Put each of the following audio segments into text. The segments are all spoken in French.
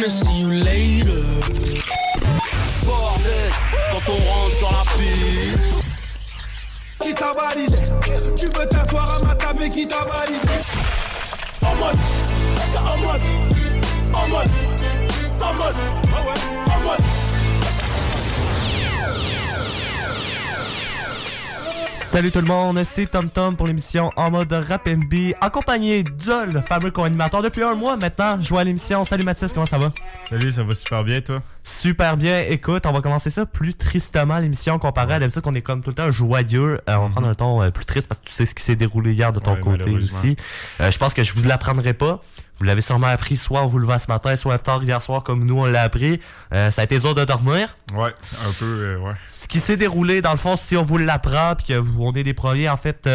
gonna see you later. Bordel, quand on rentre sur la piste. Qui t'a validé? Tu veux t'asseoir à ma table et qui t'a validé? En mode, en mode, en mode, en mode, en mode. Salut tout le monde, c'est Tom Tom pour l'émission En mode rap NB, accompagné de le fameux co-animateur depuis un mois maintenant. Je vois l'émission. Salut Mathis, comment ça va? Salut, ça va super bien toi? Super bien. Écoute, on va commencer ça plus tristement l'émission comparé à d'habitude qu'on est comme tout le temps joyeux. On va prendre un ton plus triste parce que tu sais ce qui s'est déroulé hier de ton côté aussi. Je pense que je vous l'apprendrai pas. Vous l'avez sûrement appris soit en vous levant ce matin, soit tard hier soir comme nous on l'a appris. Ça a été dur de dormir. Ouais, un peu, ouais. Ce qui s'est déroulé, dans le fond, si on vous l'apprend puis qu'on est des premiers, en fait,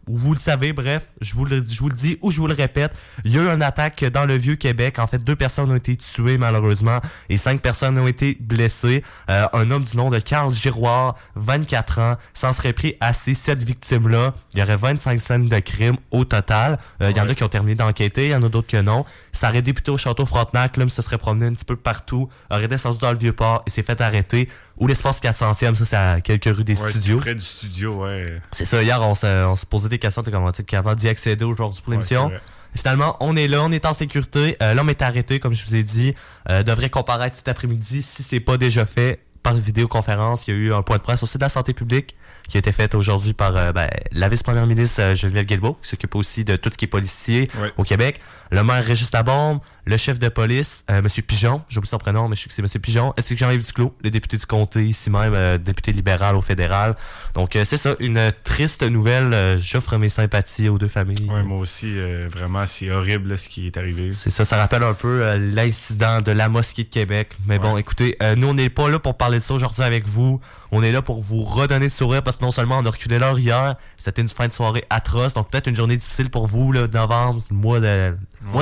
vous le savez, bref, je vous le dis ou je vous le répète, il y a eu une attaque dans le Vieux-Québec. En fait, 2 personnes ont été tuées malheureusement et 5 personnes ont été blessées. Un homme du nom de Carl Giroir, 24 ans, s'en serait pris à ces 7 victimes-là. Il y aurait 25 scènes de crime au total. Il y en a qui ont terminé d'enquêter, il y en a d'autres que non. Ça aurait débuté au Château Frontenac, l'homme se serait promené un petit peu partout, aurait descendu dans le Vieux-Port et s'est fait arrêter. Ou l'espace 400e, ça c'est à quelques rues des studios. Près du studio, ouais. C'est ça, hier on se posait des questions, t'es comment tu es capable d'y accéder aujourd'hui pour l'émission. Finalement, on est là, on est en sécurité. L'homme est arrêté, comme je vous ai dit. Devrait comparaître cet après-midi si c'est pas déjà fait par vidéoconférence. Il y a eu un point de presse aussi de la santé publique qui a été fait aujourd'hui par la vice-première ministre Geneviève Guilbeault, qui s'occupe aussi de tout ce qui est policier au Québec. Le maire Régis Labombe, le chef de police, M. Pigeon, j'oublie son prénom, mais je sais que c'est M. Pigeon, ainsi que Jean-Yves Duclos, le député du comté ici même, député libéral au fédéral. Donc c'est ça, une triste nouvelle. J'offre mes sympathies aux 2 familles. Ouais, moi aussi, vraiment, c'est horrible là, ce qui est arrivé. C'est ça rappelle un peu l'incident de la mosquée de Québec. Mais bon, écoutez, nous on n'est pas là pour parler de ça aujourd'hui avec vous. On est là pour vous redonner le sourire parce que non seulement on a reculé l'heure hier, c'était une fin de soirée atroce, donc peut-être une journée difficile pour vous, là, novembre, le mois de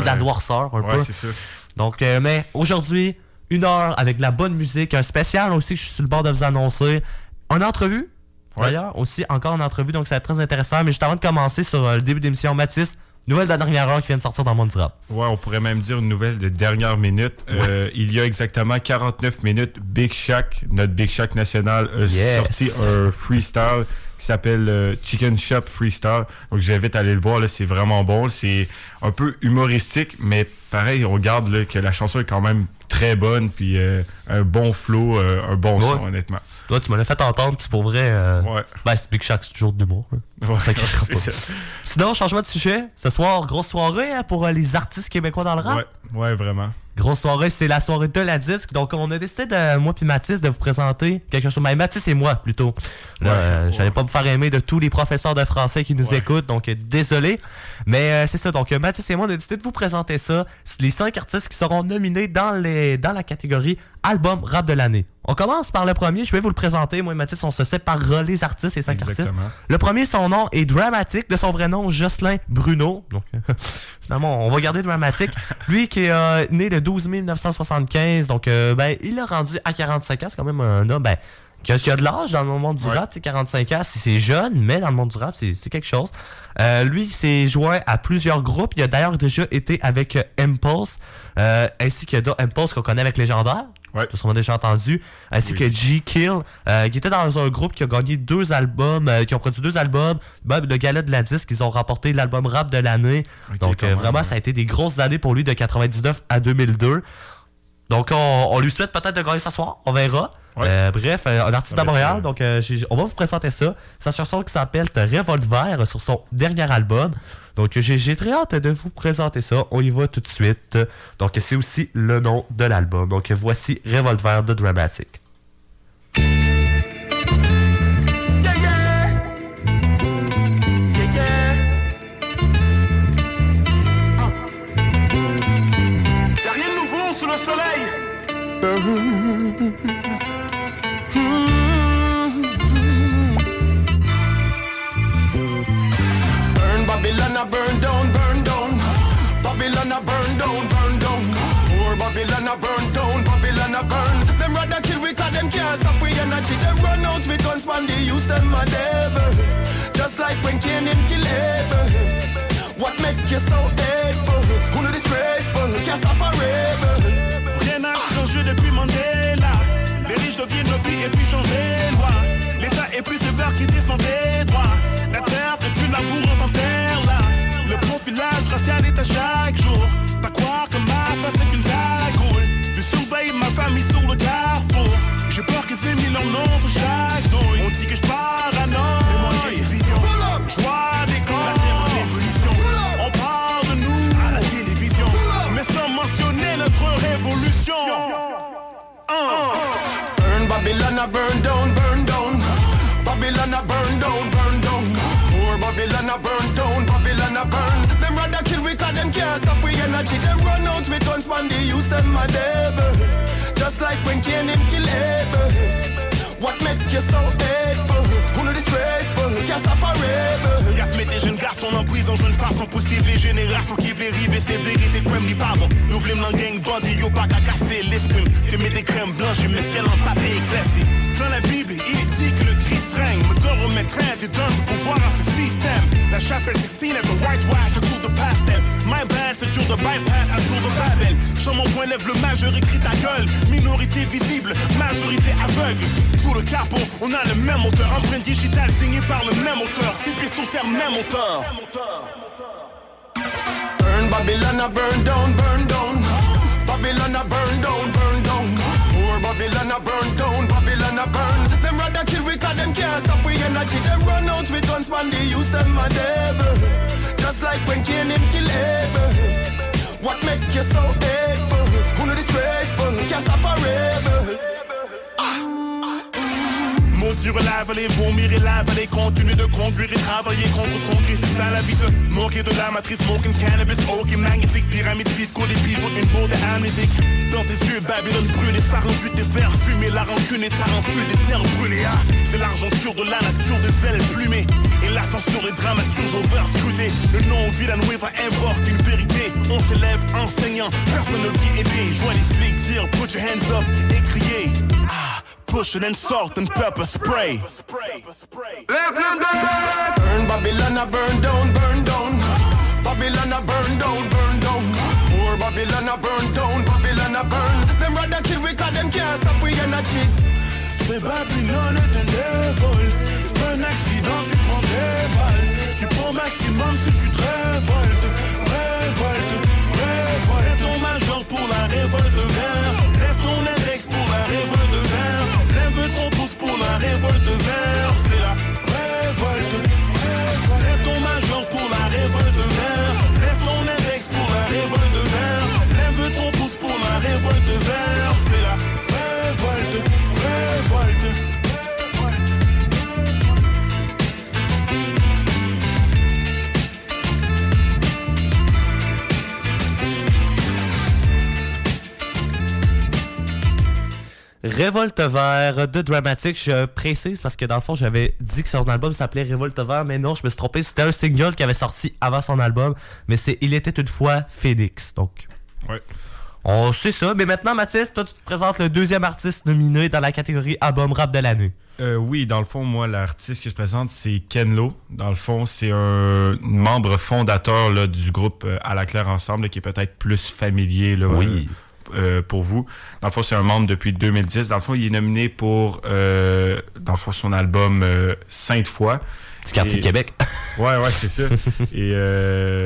la noirceur un peu. Ouais, c'est sûr. Donc, mais aujourd'hui, 1 heure avec de la bonne musique, un spécial aussi que je suis sur le bord de vous annoncer. En entrevue, d'ailleurs, aussi encore en entrevue, donc ça va être très intéressant. Mais juste avant de commencer sur le début d'émission, Mathis, nouvelle de la dernière heure qui vient de sortir dans le monde du rap. Ouais, on pourrait même dire une nouvelle de dernière minute. Il y a exactement 49 minutes, Big Shaq, notre Big Shaq national, a sorti un freestyle qui s'appelle Chicken Shop Freestyle. Donc j'invite à aller le voir, là, c'est vraiment bon. C'est un peu humoristique, mais pareil, on regarde là, que la chanson est quand même très bonne, puis un bon flow, un bon son, honnêtement. Toi, tu me l'as fait entendre, c'est pour vrai. C'est Big Shaq, c'est toujours de l'humour. Hein. C'est ça. Sinon, changement de sujet. Ce soir, grosse soirée pour les artistes québécois dans le rap. Ouais, vraiment. Grosse soirée, c'est la soirée de la disque. Donc, on a décidé, moi puis Mathis, de vous présenter quelque chose. Mais Mathis et moi, plutôt. J'allais pas me faire aimer de tous les professeurs de français qui nous écoutent, donc désolé. Mais c'est ça. Donc, Mathis et moi, on a décidé de vous présenter ça. C'est les 5 artistes qui seront nominés dans la catégorie Album Rap de l'année. On commence par le premier. Je vais vous le présenter. Moi et Mathis, on se séparera les artistes, les 5 artistes. Le premier, son nom est Dramatic, de son vrai nom, Jocelyn Bruno. Donc, finalement, on va garder Dramatic. Lui qui est né le 12 mai 1975. Donc, il a rendu à 45 ans. C'est quand même un homme, qui a de l'âge dans le monde du rap. 45 ans, c'est jeune, mais dans le monde du rap, c'est quelque chose. Lui, il s'est joint à plusieurs groupes. Il a d'ailleurs déjà été avec Impulse, ainsi que Impulse qu'on connaît avec Légendaire. Ouais. Tu as sûrement déjà entendu. Ainsi que G-Kill, qui était dans un groupe qui a gagné 2 albums, qui ont produit 2 albums. Le gala de la disque, ils ont remporté l'album rap de l'année. Donc, vraiment, ça a été des grosses années pour lui de 99 à 2002. Donc, on lui souhaite peut-être de gagner ce soir. On verra. Bref, un artiste de Montréal. Donc, on va vous présenter ça. C'est une chanson qui s'appelle Revolver sur son dernier album. Donc, j'ai très hâte de vous présenter ça. On y va tout de suite. Donc, c'est aussi le nom de l'album. Donc, voici Revolver de Dramatic. Babylon burn down, burn down. Babylon burn down, burn down. More Babylon burn down, Babylon burn. Them rather kill we cause them can't stop we energy. Them run out with guns from the use them a devil. Just like when Cain him kill Abel. What make you so hateful? Who know disgraceful? Can't stop a rebel. qui défend des droits. La terre que tu laboures en terre là. Le profilage racial est à chaque jour. T'as croire que ma face est une cagoule. Je surveille ma famille sur le carrefour. J'ai peur qu'ils aient mis leur nom sur chaque douille. On dit que je paranoïe. Mais moi j'ai des visions. Je vois des camps. La terre en évolution. On parle de nous à la télévision. Mais sans mentionner notre révolution. Burn Babylon, a burn down, burn down. Babylon, a burn down, burn down. More Babylon, a burn down, Babylon, a burn. Them rather kill we cause them can't stop we energy. Them run out with guns when they use them a devil. Just like when Cain him kill Abel. What make you so hateful? Who know disgraceful? Can't stop a rebel. Quatre mettez jeunes garçons en prison, jeunes façon possible. Les générations qui veulent river, c'est vérité, crème ni pardon. Nous voulons dans gang body, yo pas qu'à casser l'esprit. Tu mets des crèmes blanches, mais ce qu'elle en tape est éclaircie. Dans la Bible, il est dit que le Christ règne. Me doit remettre résidence pour pouvoir à ce système. La chapelle 16 est un whitewash, le tour de pastel. My bad, c'est dur de bypass, un tour de Babel. Sur mon point lève le majeur, écrit ta gueule. Minorité visible, majorité aveugle. Sous le capot, on a le même auteur. Empreinte digitale signée par le même auteur. 6 pieds sur terre, même auteur. Burn Babylon, a burn down, burn down. Babylon, a burn down, burn down. More Babylon, a burn down, Babylon, a burn. Them rather kill we cause them can't stop we energy. Them run out with guns when they use them a devil. Just like when Cain him kill Abel. What make you so hateful? Who know disgraceful? Can't stop a rebel. Maudire l'avaler, vomir et l'avaler. Continuer de conduire et travailler contre son Christ. C'est ça la vie, se moquer de la matrice. Smoking cannabis, ok, magnifique. Pyramide fiscaux, des bijoux, une beauté amnésique. Dans tes yeux, Babylone brûlée. Ça rendu des verres fumés. La rancune est tarentule, des terres brûlées. Ah, c'est l'argenture de la nature, des ailes plumées. Et l'ascension des dramaturges overscrutés. Le nom vilain va invoque une vérité. On s'élève enseignant, personne ne vit aidé. Je vois les flics dire put your hands up et crier. Ah, push it and salt and pepper spray. Burn Babylon, a burn down, burn down. Babylon, a burn down, burn down. More Babylon, a burn down, Babylon, a burn. Them rather kill we cause them can't stop we energy. C'est Babylone est un devil. C'est un accident, tu prends des balles. Tu prends maximum si tu te révoltes. Révolte, révolte. Lève ton major pour la révolte verte. Lève ton index pour la révolte verte. Lève ton pouce pour la révolte verte. C'est la révolte. Lève ton major pour la révolte verte. Lève ton index pour la révolte verte. Lève ton pouce pour la révolte verte. C'est la révolte. Révolte. Révolte Vert de Dramatic, je précise parce que dans le fond j'avais dit que son album s'appelait Révolte Vert, mais non, je me suis trompé, c'était un single qui avait sorti avant son album, mais c'est Il était une fois Phoenix, donc ouais. On sait ça, mais maintenant Mathis, toi tu te présentes le deuxième artiste nominé dans la catégorie album rap de l'année. Oui, dans le fond, moi, l'artiste que je présente, c'est Ken Lo. Dans le fond, c'est un membre fondateur là, du groupe À la Claire Ensemble, là, qui est peut-être plus familier là, oui. Pour vous. Dans le fond, c'est un membre depuis 2010. Dans le fond, il est nominé pour dans le fond, son album Sainte Foi. Petit quartier de Québec. Ouais, c'est ça. Et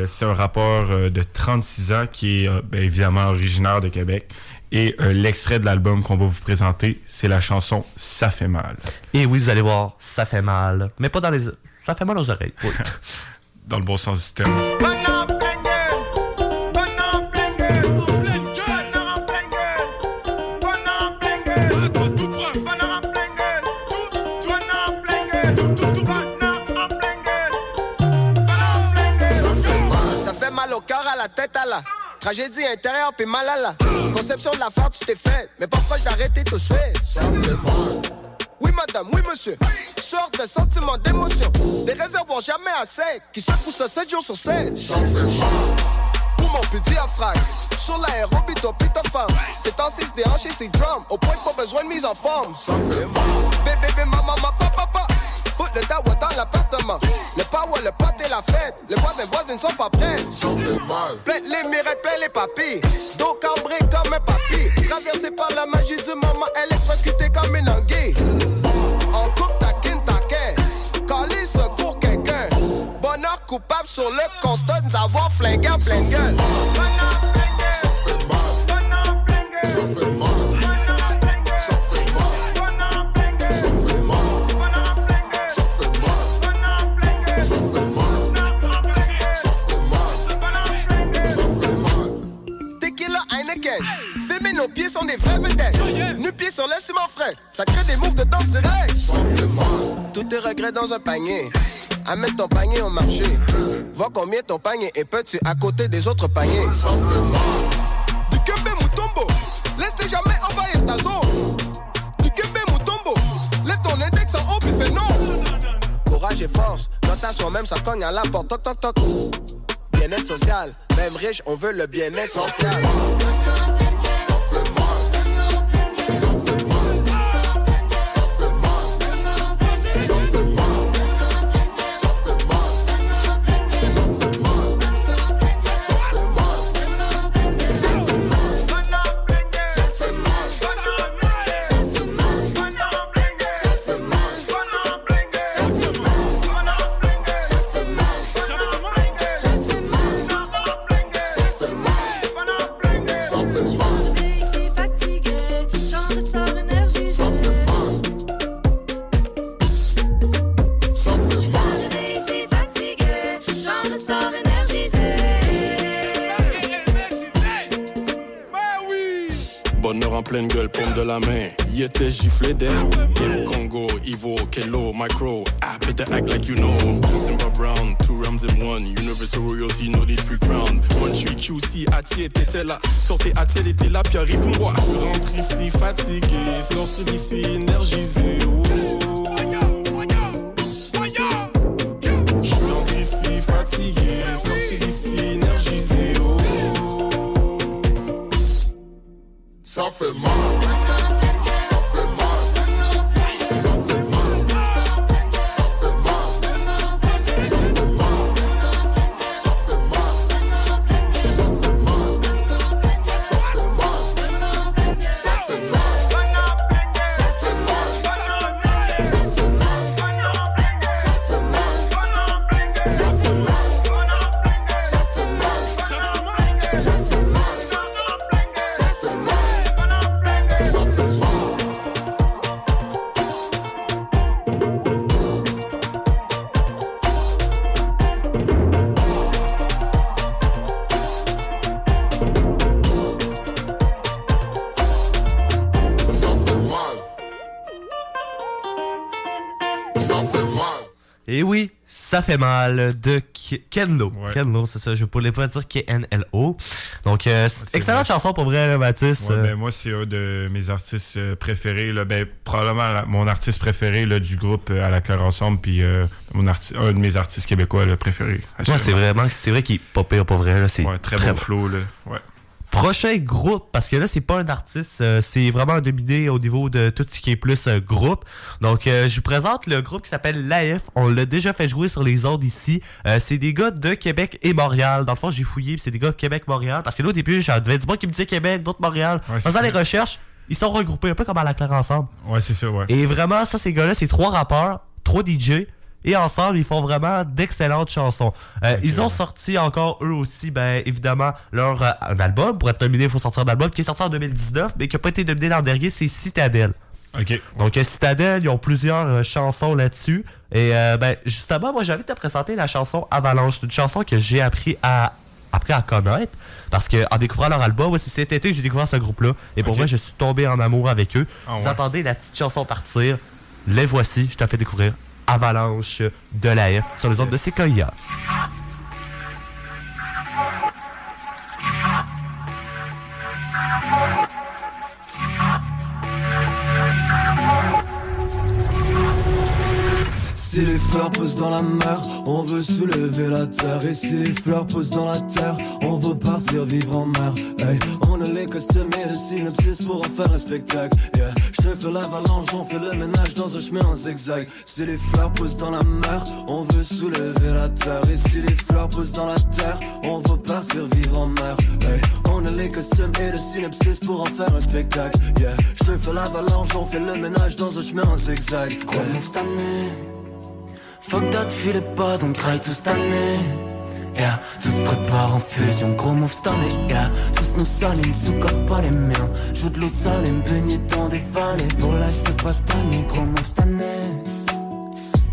c'est un rappeur de 36 ans qui est bien évidemment originaire de Québec. Et l'extrait de l'album qu'on va vous présenter, c'est la chanson « Ça fait mal ». Et oui, vous allez voir, ça fait mal. Mais pas dans les... Ça fait mal aux oreilles. Oui. Dans le bon sens du terme. Ça fait mal au cœur, à la tête, à la tragédie intérieure, puis mal à la conception de la fin, tu t'es fait. Mais pas proche d'arrêter tout de suite. Ça fait mal. Oui madame, oui monsieur. Sorte de sentiments, d'émotions. Des réservoirs jamais assez, qui secouent ça 7 jours sur 7. Ça fait mal. Pour mon petit diaphragme, sur l'aérobie, ton pitofam. C'est en 6 déhanché, c'est drum. Au point de pas besoin de mise en forme. Ça fait mal. Bébé, maman, papa. Fout le dawa dans l'appartement. Le power, le pote et la fête. Les voisins ne sont pas prêts. Ça fait mal. Plein les mirettes, plein les papilles. Dos cambré comme un papy. Traversé par la magie du moment, électrocutée comme une anguille. On coupe ta kin, ta quai. coupable sur le constat de nous avoir flingué en pleine gueule. Ça fait mal. Ça fait mal. Filmer nos pieds sont des vrais vedettes. Nu-pieds sur le ciment frais. Ça crée des moves de danse direct. Tous tes regrets dans un panier. Amène ton panier au marché. Vois combien ton panier est petit à côté des autres paniers. Ça fait mal. Du Kembe Mutombo. Laisse-les jamais envahir ta zone. Du Kembe Mutombo. Lève ton index en haut puis fais non. Courage et force. Notation même ça cogne à la porte. Toc toc toc. Bien-être social. Même riche, on veut le bien-être social. En pleine gueule, paume de la main, y était giflé d'elle. Game Congo, Evo, Kelo, Micro, better act like you know. Simba Brown, 2 rounds in 1, Universal Royalty, no need free crown. Moi je suis QC, Atier t'étais là, sortez Atier, elle était là, puis arrive-moi. Je rentre ici fatigué, sorti d'ici énergisé. Je rentre ici fatigué, sorti d'ici énergisé. Ça fait mal. Ça fait mal. Ça fait mal. Ça fait mal. Ça fait mal. Ça fait mal. Ça fait mal. Ça fait mal. Ça fait mal. Ça fait mal. Ça fait Et oui, ça fait mal de Kenlo. Ouais. Kenlo, c'est ça, je voulais pas dire K-N-L-O. Donc, excellente chanson pour vrai, là, Mathis. Ouais, ben, moi, c'est un de mes artistes préférés. Là, ben, probablement mon artiste préféré là, du groupe À la Claire Ensemble, puis un de mes artistes québécois là, préférés. Ouais, c'est vrai qu'il est pas pire pour vrai. Là, c'est ouais, très bon flow. Là. Ouais. Prochain groupe, parce que là, c'est pas un artiste, c'est vraiment un dominé au niveau de tout ce qui est plus groupe. Donc, je vous présente le groupe qui s'appelle l'AF. On l'a déjà fait jouer sur les ondes ici. C'est des gars de Québec et Montréal. Dans le fond, j'ai fouillé, puis c'est des gars de Québec-Montréal. Parce que là, au début, j'avais du monde qui me disait Québec, d'autres Montréal. Ouais, en faisant les recherches, ils sont regroupés un peu comme à la Claire Ensemble. Ouais, c'est ça, ouais. Et vraiment, ça, ces gars-là, c'est 3 rappeurs, 3 DJ. Et ensemble, ils font vraiment d'excellentes chansons. Ils ont sorti encore, eux aussi, ben évidemment, leur un album. Pour être nominé, il faut sortir un album qui est sorti en 2019, mais qui n'a pas été nominé l'an dernier, c'est Citadel. Okay. Donc, Citadel, ils ont plusieurs chansons là-dessus. Et ben justement, moi, j'ai envie de te présenter la chanson Avalanche. C'est une chanson que j'ai appris à connaître. Parce qu'en découvrant leur album, ouais, c'est cet été que j'ai découvert ce groupe-là. Et pour moi, je suis tombé en amour avec eux. Vous entendez la petite chanson partir. Les voici, je t'ai fait découvrir. Avalanche de l'AF sur les ondes de Sequoia. Si les fleurs poussent dans la mer, on veut soulever la terre. Et si les fleurs poussent dans la terre, on veut partir vivre en mer. Hey, on a les costumes et le synopsis pour en faire un spectacle. Yeah, je fais l'avalanche, on fait le ménage dans un chemin en zigzag. Si les fleurs poussent dans la mer, on veut soulever la terre. Et si les fleurs poussent dans la terre, on veut partir vivre en mer. Hey, on a les costumes et le synopsis pour en faire un spectacle. Yeah, je fais l'avalanche, on fait le ménage dans un chemin en zigzag. Gros move cette année. Fuck that, file pas, donc raille tout cette année. Yeah, tout se prépare en fusion, gros move cette année. Yeah, tous nos salines, sous-code pas les miens. Joue de l'eau saline, baigné dans des vallées. Pour là, je fais pas cette année, gros move cette année.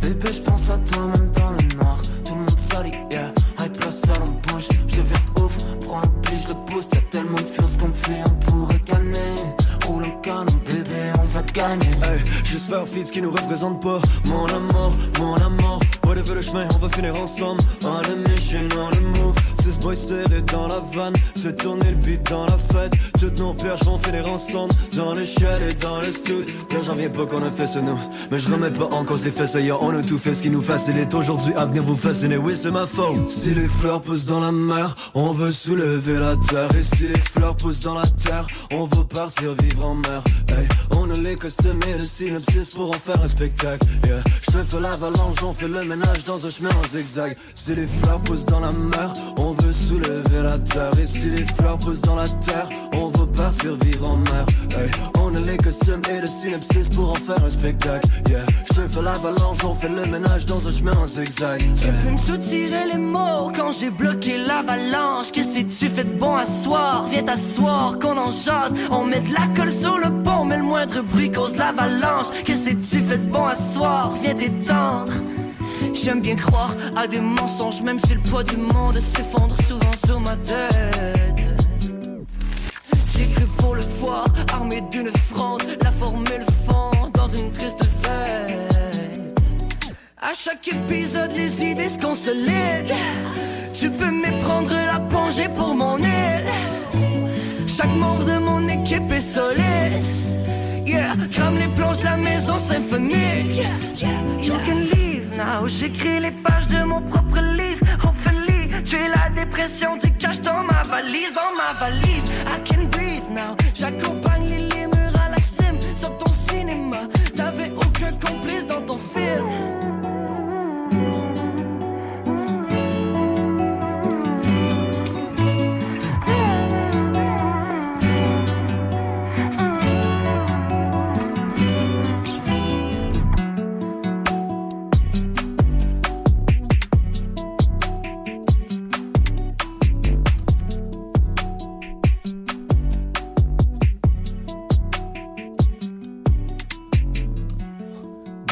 Bébé, j'pense à toi même dans le noir. Tout le monde salit, yeah. Hype la salle en bouge, j'deviens ouf. Prends le pli, j'le boost. Y'a tellement de fierce qu'on fait, on pourrait gagner. Roule un canon, bébé, on va gagner. Hey, juste faire fit ce qui nous représente pas. Mon amour, mon amour. Whatever le chemin, on va finir ensemble. On a mission, on the move. 6 boys serrés dans la vanne. Fais tourner le beat dans la fête. Toutes nos perches vont finir ensemble. Dans les chairs et dans les studs. Là j'en viens pas qu'on a fait ce nous. Mais je remets pas en cause les faits. Ailleurs on a tout fait ce qui nous facilite aujourd'hui à venir vous fasciner. Oui c'est ma faute. Si les fleurs poussent dans la mer, on veut soulever la terre. Et si les fleurs poussent dans la terre, on veut partir vivre en mer. Hey, on a les costumes et le synopsis pour en faire un spectacle. Yeah, je te fais l'avalanche, on fait le ménage dans un chemin en zigzag. Si les fleurs poussent dans la mer, on veut soulever la terre. Et si les fleurs poussent dans la terre, on veut partir vivre en mer. Hey, on a les costumes et le synopsis pour en faire un spectacle. Yeah, je te fais l'avalanche, on fait le ménage dans un chemin en zigzag. Tu peux me soutirer les mots quand j'ai bloqué l'avalanche. Que si tu fais de bon à soir, viens t'asseoir qu'on en jase. On met de la colle sur le pont, mais le moindre bruit cause l'avalanche. Que si tu fais de bon à soir, viens t'étendre. J'aime bien croire à des mensonges, même si le poids du monde s'effondre souvent sur ma tête. J'ai cru pour le voir, armé d'une fronde, la forme et le fond dans une triste fête. À chaque épisode, les idées se consolident. Tu peux méprendre la plongée pour mon île. Chaque membre de mon équipe est soliste. Yeah, crame les planches de la maison symphonique. You can leave now. J'écris les pages de mon propre livre. Ophélie, tu es la dépression du cash dans ma valise, I can breathe now. J'accompagne les murs à la cime. Sur ton cinéma, t'avais aucun complice dans ton film.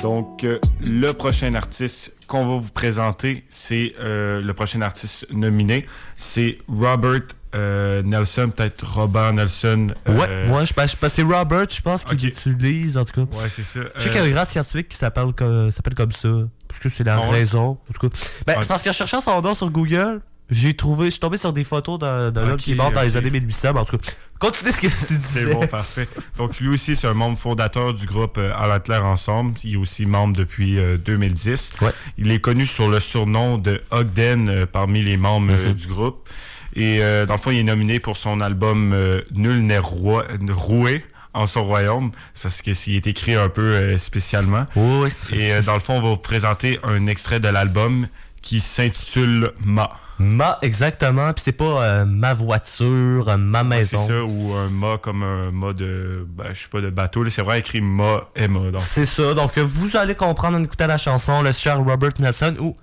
Donc, le prochain artiste qu'on va vous présenter, c'est le prochain artiste nominé, c'est Robert Nelson, peut-être Robert Nelson. Ouais, moi je pense c'est Robert, je pense qu'il utilise en tout cas. Ouais, c'est ça. Je sais qu'il y a un grand scientifique qui s'appelle comme ça, parce que c'est la raison. En tout cas, je pense qu'en cherchant son nom sur Google, je suis tombé sur des photos d'un homme qui est mort dans les années 1800. En tout cas, continue ce que tu disais. C'est bon, parfait. Donc, lui aussi, c'est un membre fondateur du groupe À la Claire Ensemble. Il est aussi membre depuis 2010. Ouais. Il est connu sur le surnom de Ogden parmi les membres du groupe. Et dans le fond, il est nominé pour son album Nul n'est roué en son royaume, parce que s'il est écrit un peu spécialement. Oui. Et dans le fond, on va vous présenter un extrait de l'album qui s'intitule Ma. Ma, exactement. Puis c'est pas ma voiture, ma maison. C'est ça, ou un mât comme un mât de, je sais pas, de bateau. Là, c'est vrai écrit mât, M-A. C'est ça. Donc, vous allez comprendre en écoutant la chanson, le cher Robert Nelson, ou,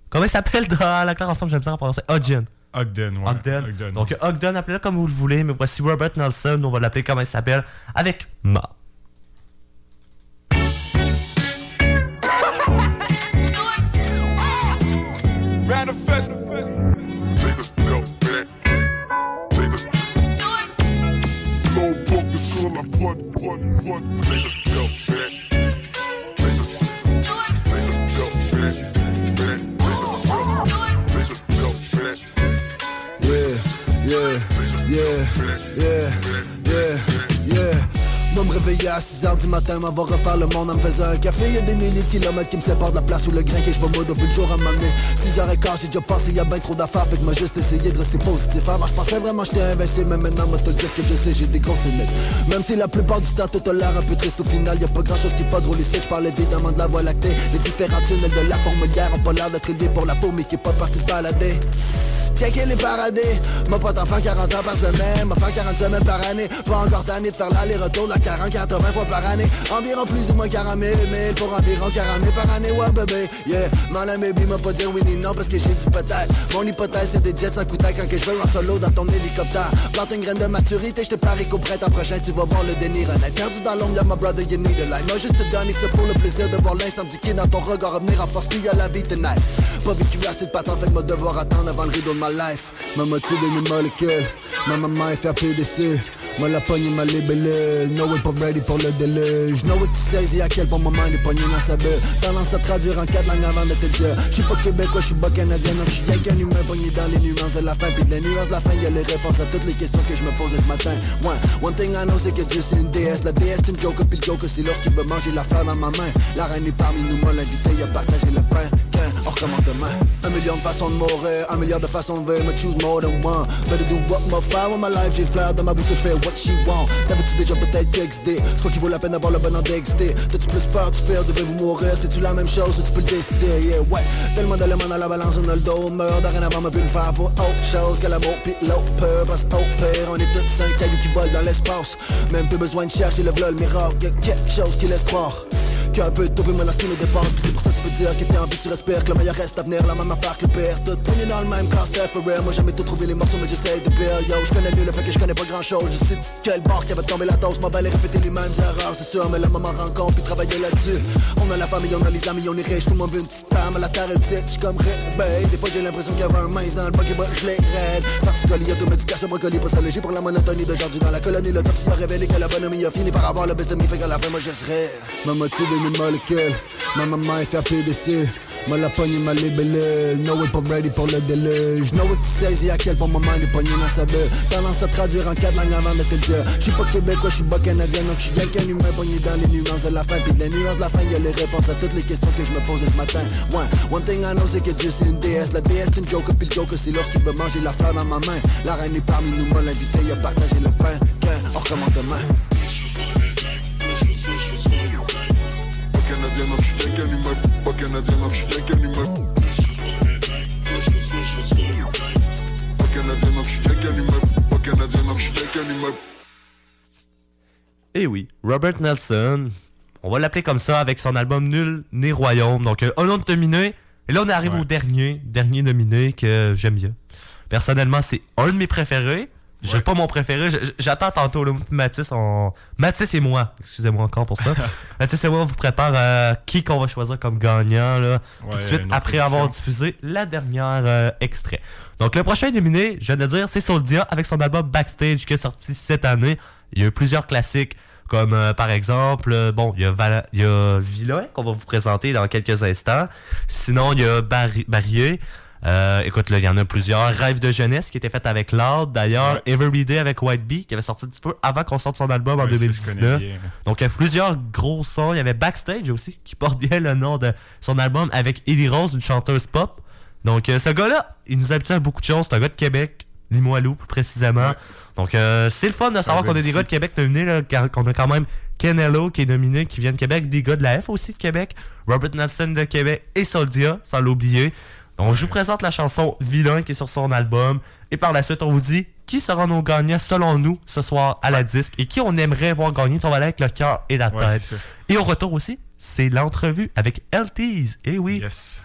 comment il s'appelle dans la classe ensemble, j'aime bien en prononcer, Ogden. Ogden, ouais. Ogden. Donc, Ogden, appelez-le comme vous le voulez, mais voici Robert Nelson, on va l'appeler comme il s'appelle, avec Ma. Manifest. Take a step back. Take a step. Low book the sur la pointe. Take a step back. Take a step back. Take a step back. Yeah. Moi me réveiller à 6h du matin, m'en va refaire le monde en me faisant un café. Y'a des milliers de kilomètres qui me séparent de la place où le grain que je vais mode au bout de jour à m'amener. 6h15, j'ai déjà passé, y'a ben trop d'affaires. Fait que moi juste essayé de rester positif. Moi je pensais vraiment j'étais invincible, mais maintenant moi te le dire que je sais j'ai des grosses limites. Même si la plupart du temps tout a l'air un peu triste, au final y'a pas grand chose qui est pas drôle ici. Je parle évidemment de la voie lactée. Les différents tunnels de la fourmilière ont pas l'air d'être élevés pour la peau, mais qui est pas parti se balader. checker les paradis. M'a pas t'en faire 40 ans par semaine, m'a faire 40 semaines par année. Pas encore tanné de faire l'aller-retour de la 40-80 fois par année. Environ plus ou moins 40 000 pour environ 40 000 par année, ouais bébé. Yeah, man baby m'a pas dire oui ni non parce que j'ai dit peut-être. Mon hypothèse c'est des jets sans couteau quand que je veux en solo dans ton hélicoptère. Plante une graine de maturité, je te parie qu'au printemps prochain tu vas voir le déni renaître. Perdu dans l'ombre, y'a my brother, you need a light. Moi juste te donner ça pour le plaisir de voir l'incendie qui est dans ton regard revenir en force, puis y'a la vie tonight. Pas vécu assez de patente, fait que moi devoir attendre avant le rideau de ma life. Ma motive une molécule, ma maman est fait PDC. Moi la pogne m'a libellé, no way pas ready pour le déluge. No way tu saisis à quel point ma main est pognée dans sa bulle. Tendance à traduire en 4 langues avant de te dire. J'suis pas québécois, j'suis pas canadien, donc j'suis rien qu'un humain pogné dans les nuances de la fin. Puis de les nuances de la fin, y'a les réponses à toutes les questions que je me posais ce matin. Ouais, one thing I know c'est que Dieu c'est une déesse. La déesse c'est une joker, puis le joker c'est lorsqu'il veut manger la fleur dans ma main. La reine est parmi nous, moi l'invité, il a partagé le pain. On recommence demain. 1 million de façons de mourir, 1 milliard de façons de vivre, mais choose more than one. Better do what my fire with my life, j'ai le flair dans ma bouche, je fais what she want. T'avais-tu déjà peut-être texté? C'est quoi qui vaut la peine d'avoir le bon endexté? T'as-tu plus peur, tu fais, devez-vous mourir? C'est-tu la même chose ou tu peux le décider? Yeah, ouais. Tellement d'éléments dans la balance, on a le dos, meurt. Dorénavant, m'a pu le faire pour autre chose que l'amour pis l'autre peur. Parce qu'au pire, on est tous 5 cailloux qui volent dans l'espace. Même plus besoin de chercher le v'là le miracle, y'a quelque chose qui laisse croire qu'un peu de taupe, moi la skin nous dépasse. Pis c'est pour ça que tu peux dire que t'es en vie, tu respires, que le meilleur reste à venir, la même affaire que le pire. Tout pogné dans le même cas, c'était for real. Moi jamais tout trouvé les morceaux, mais j'essaye de pire. Yo, j'connais mieux le fait que j'connais pas grand chose. Je sais de quel bord qui avait tombé la dose, m'en aller répéter les mêmes erreurs, c'est sûr, mais le moment rencontre puis travailler là-dessus. On a la famille, on a les amis, on est riche, tout le monde veut une petite femme à la terre est petite, j'suis comme réveil. Des fois j'ai l'impression qu'il y avait un mince dans le bug et bah je les raide. Particulier, automédication, brocoli, postologie pour la monotonie d'aujourd'hui dans la colonie. L'autopsie a révélé que la bonhomie a fini par avoir le best de mi, fait qu'à la fin moi je serai ma motive une molécule. Ma maman est fait PDC. Moi la pogne m'a libellé. No way pas ready pour le déluge. No way tu saisis à quel point ma main est pognée dans sa bulle. Tendance à traduire en 4 langues avant de te dire. J'suis pas québécois, j'suis pas canadien, donc j'suis rien qu'un humain pogné dans les nuances de la fin. Puis de les nuances de la fin, y'a les réponses à toutes les questions que je me posais ce matin. Ouais, one thing I know c'est que Dieu c'est une déesse. La déesse c'est une joker, puis le joker c'est lorsqu'il veut manger la fleur dans ma main. La reine est parmi nous, moi l'invité, il a partagé le pain. On recommence demain. Canadien, donc j'suis rien qu'un humain. Pas canadien, donc j'suis rien qu'un humain. Pas canadien, donc j'suis rien qu'un humain. Pas canadien, donc j'suis rien qu'un humain. Eh oui, Robert Nelson, on va l'appeler comme ça avec son album Nul Né Royaume. Donc un nom de nominé. Et là on arrive au dernier nominé que j'aime bien. Personnellement c'est un de mes préférés. J'ai pas mon préféré, j'attends tantôt là, Mathis et moi, excusez-moi encore pour ça. Mathis et moi on vous prépare qui qu'on va choisir comme gagnant là, tout de suite après avoir diffusé la dernière extrait. Donc le prochain nominé, je viens de dire, c'est Souldia avec son album Backstage qui est sorti cette année. Il y a eu plusieurs classiques comme par exemple, il y a Villa qu'on va vous présenter dans quelques instants. Sinon il y a Barrier. Écoute, là, il y en a plusieurs. Rêve de jeunesse qui était fait avec Loud, d'ailleurs. Everyday avec White Bee qui avait sorti un petit peu avant qu'on sorte son album en 2019. Donc, il y a plusieurs gros sons. Il y avait Backstage aussi qui porte bien le nom de son album avec Ellie Rose, une chanteuse pop. Donc, ce gars-là, il nous habitue à beaucoup de choses. C'est un gars de Québec, Limoilou plus précisément. Donc, c'est le fun de savoir qu'on a des gars de Québec nominés, là, qu'on a quand même Kenelo qui est nominé, qui vient de Québec, des gars de la F aussi de Québec, Robert Nelson de Québec et Souldia, sans l'oublier. Donc, je vous présente la chanson Vilain qui est sur son album. Et par la suite, on vous dit qui sera nos gagnants selon nous ce soir à la disque et qui on aimerait voir gagner. On va aller avec le cœur et la tête. Et au retour aussi, c'est l'entrevue avec LTs. Eh oui. Yes.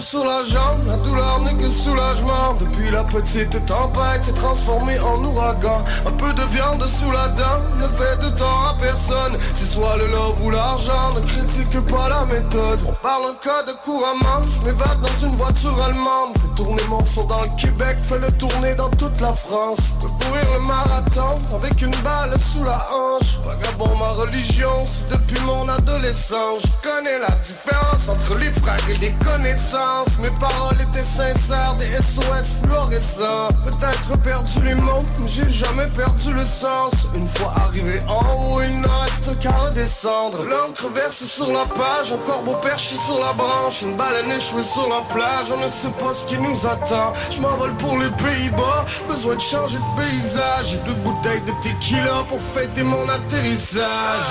Sur la jambe, la douleur n'est que soulagement. Depuis la petite tempête s'est transformée en ouragan. Un peu de viande sous la dent ne fait de tort à personne. C'est soit le love ou l'argent, ne critique pas la méthode. On parle un code couramment, je m'évade dans une voiture allemande. Fais tourner mon son dans le Québec, fais le tourner dans toute la France. Peux courir le marathon avec une balle sous la hanche. Vagabond ma religion, c'est depuis mon adolescence. Je connais la différence entre les frères et les connaissances. Mes paroles étaient sincères, des des SOS fluorescents. Peut-être perdu les mots, mais j'ai jamais perdu le sens. Une fois arrivé en haut, il ne reste qu'à redescendre. L'encre verse sur la page, un corbeau perché sur la branche, une baleine échouée sur la plage. On ne sait pas ce qui nous attend. Je m'envole pour les Pays-Bas, besoin de changer de paysage. J'ai 2 bouteilles de tequila pour fêter mon atterrissage.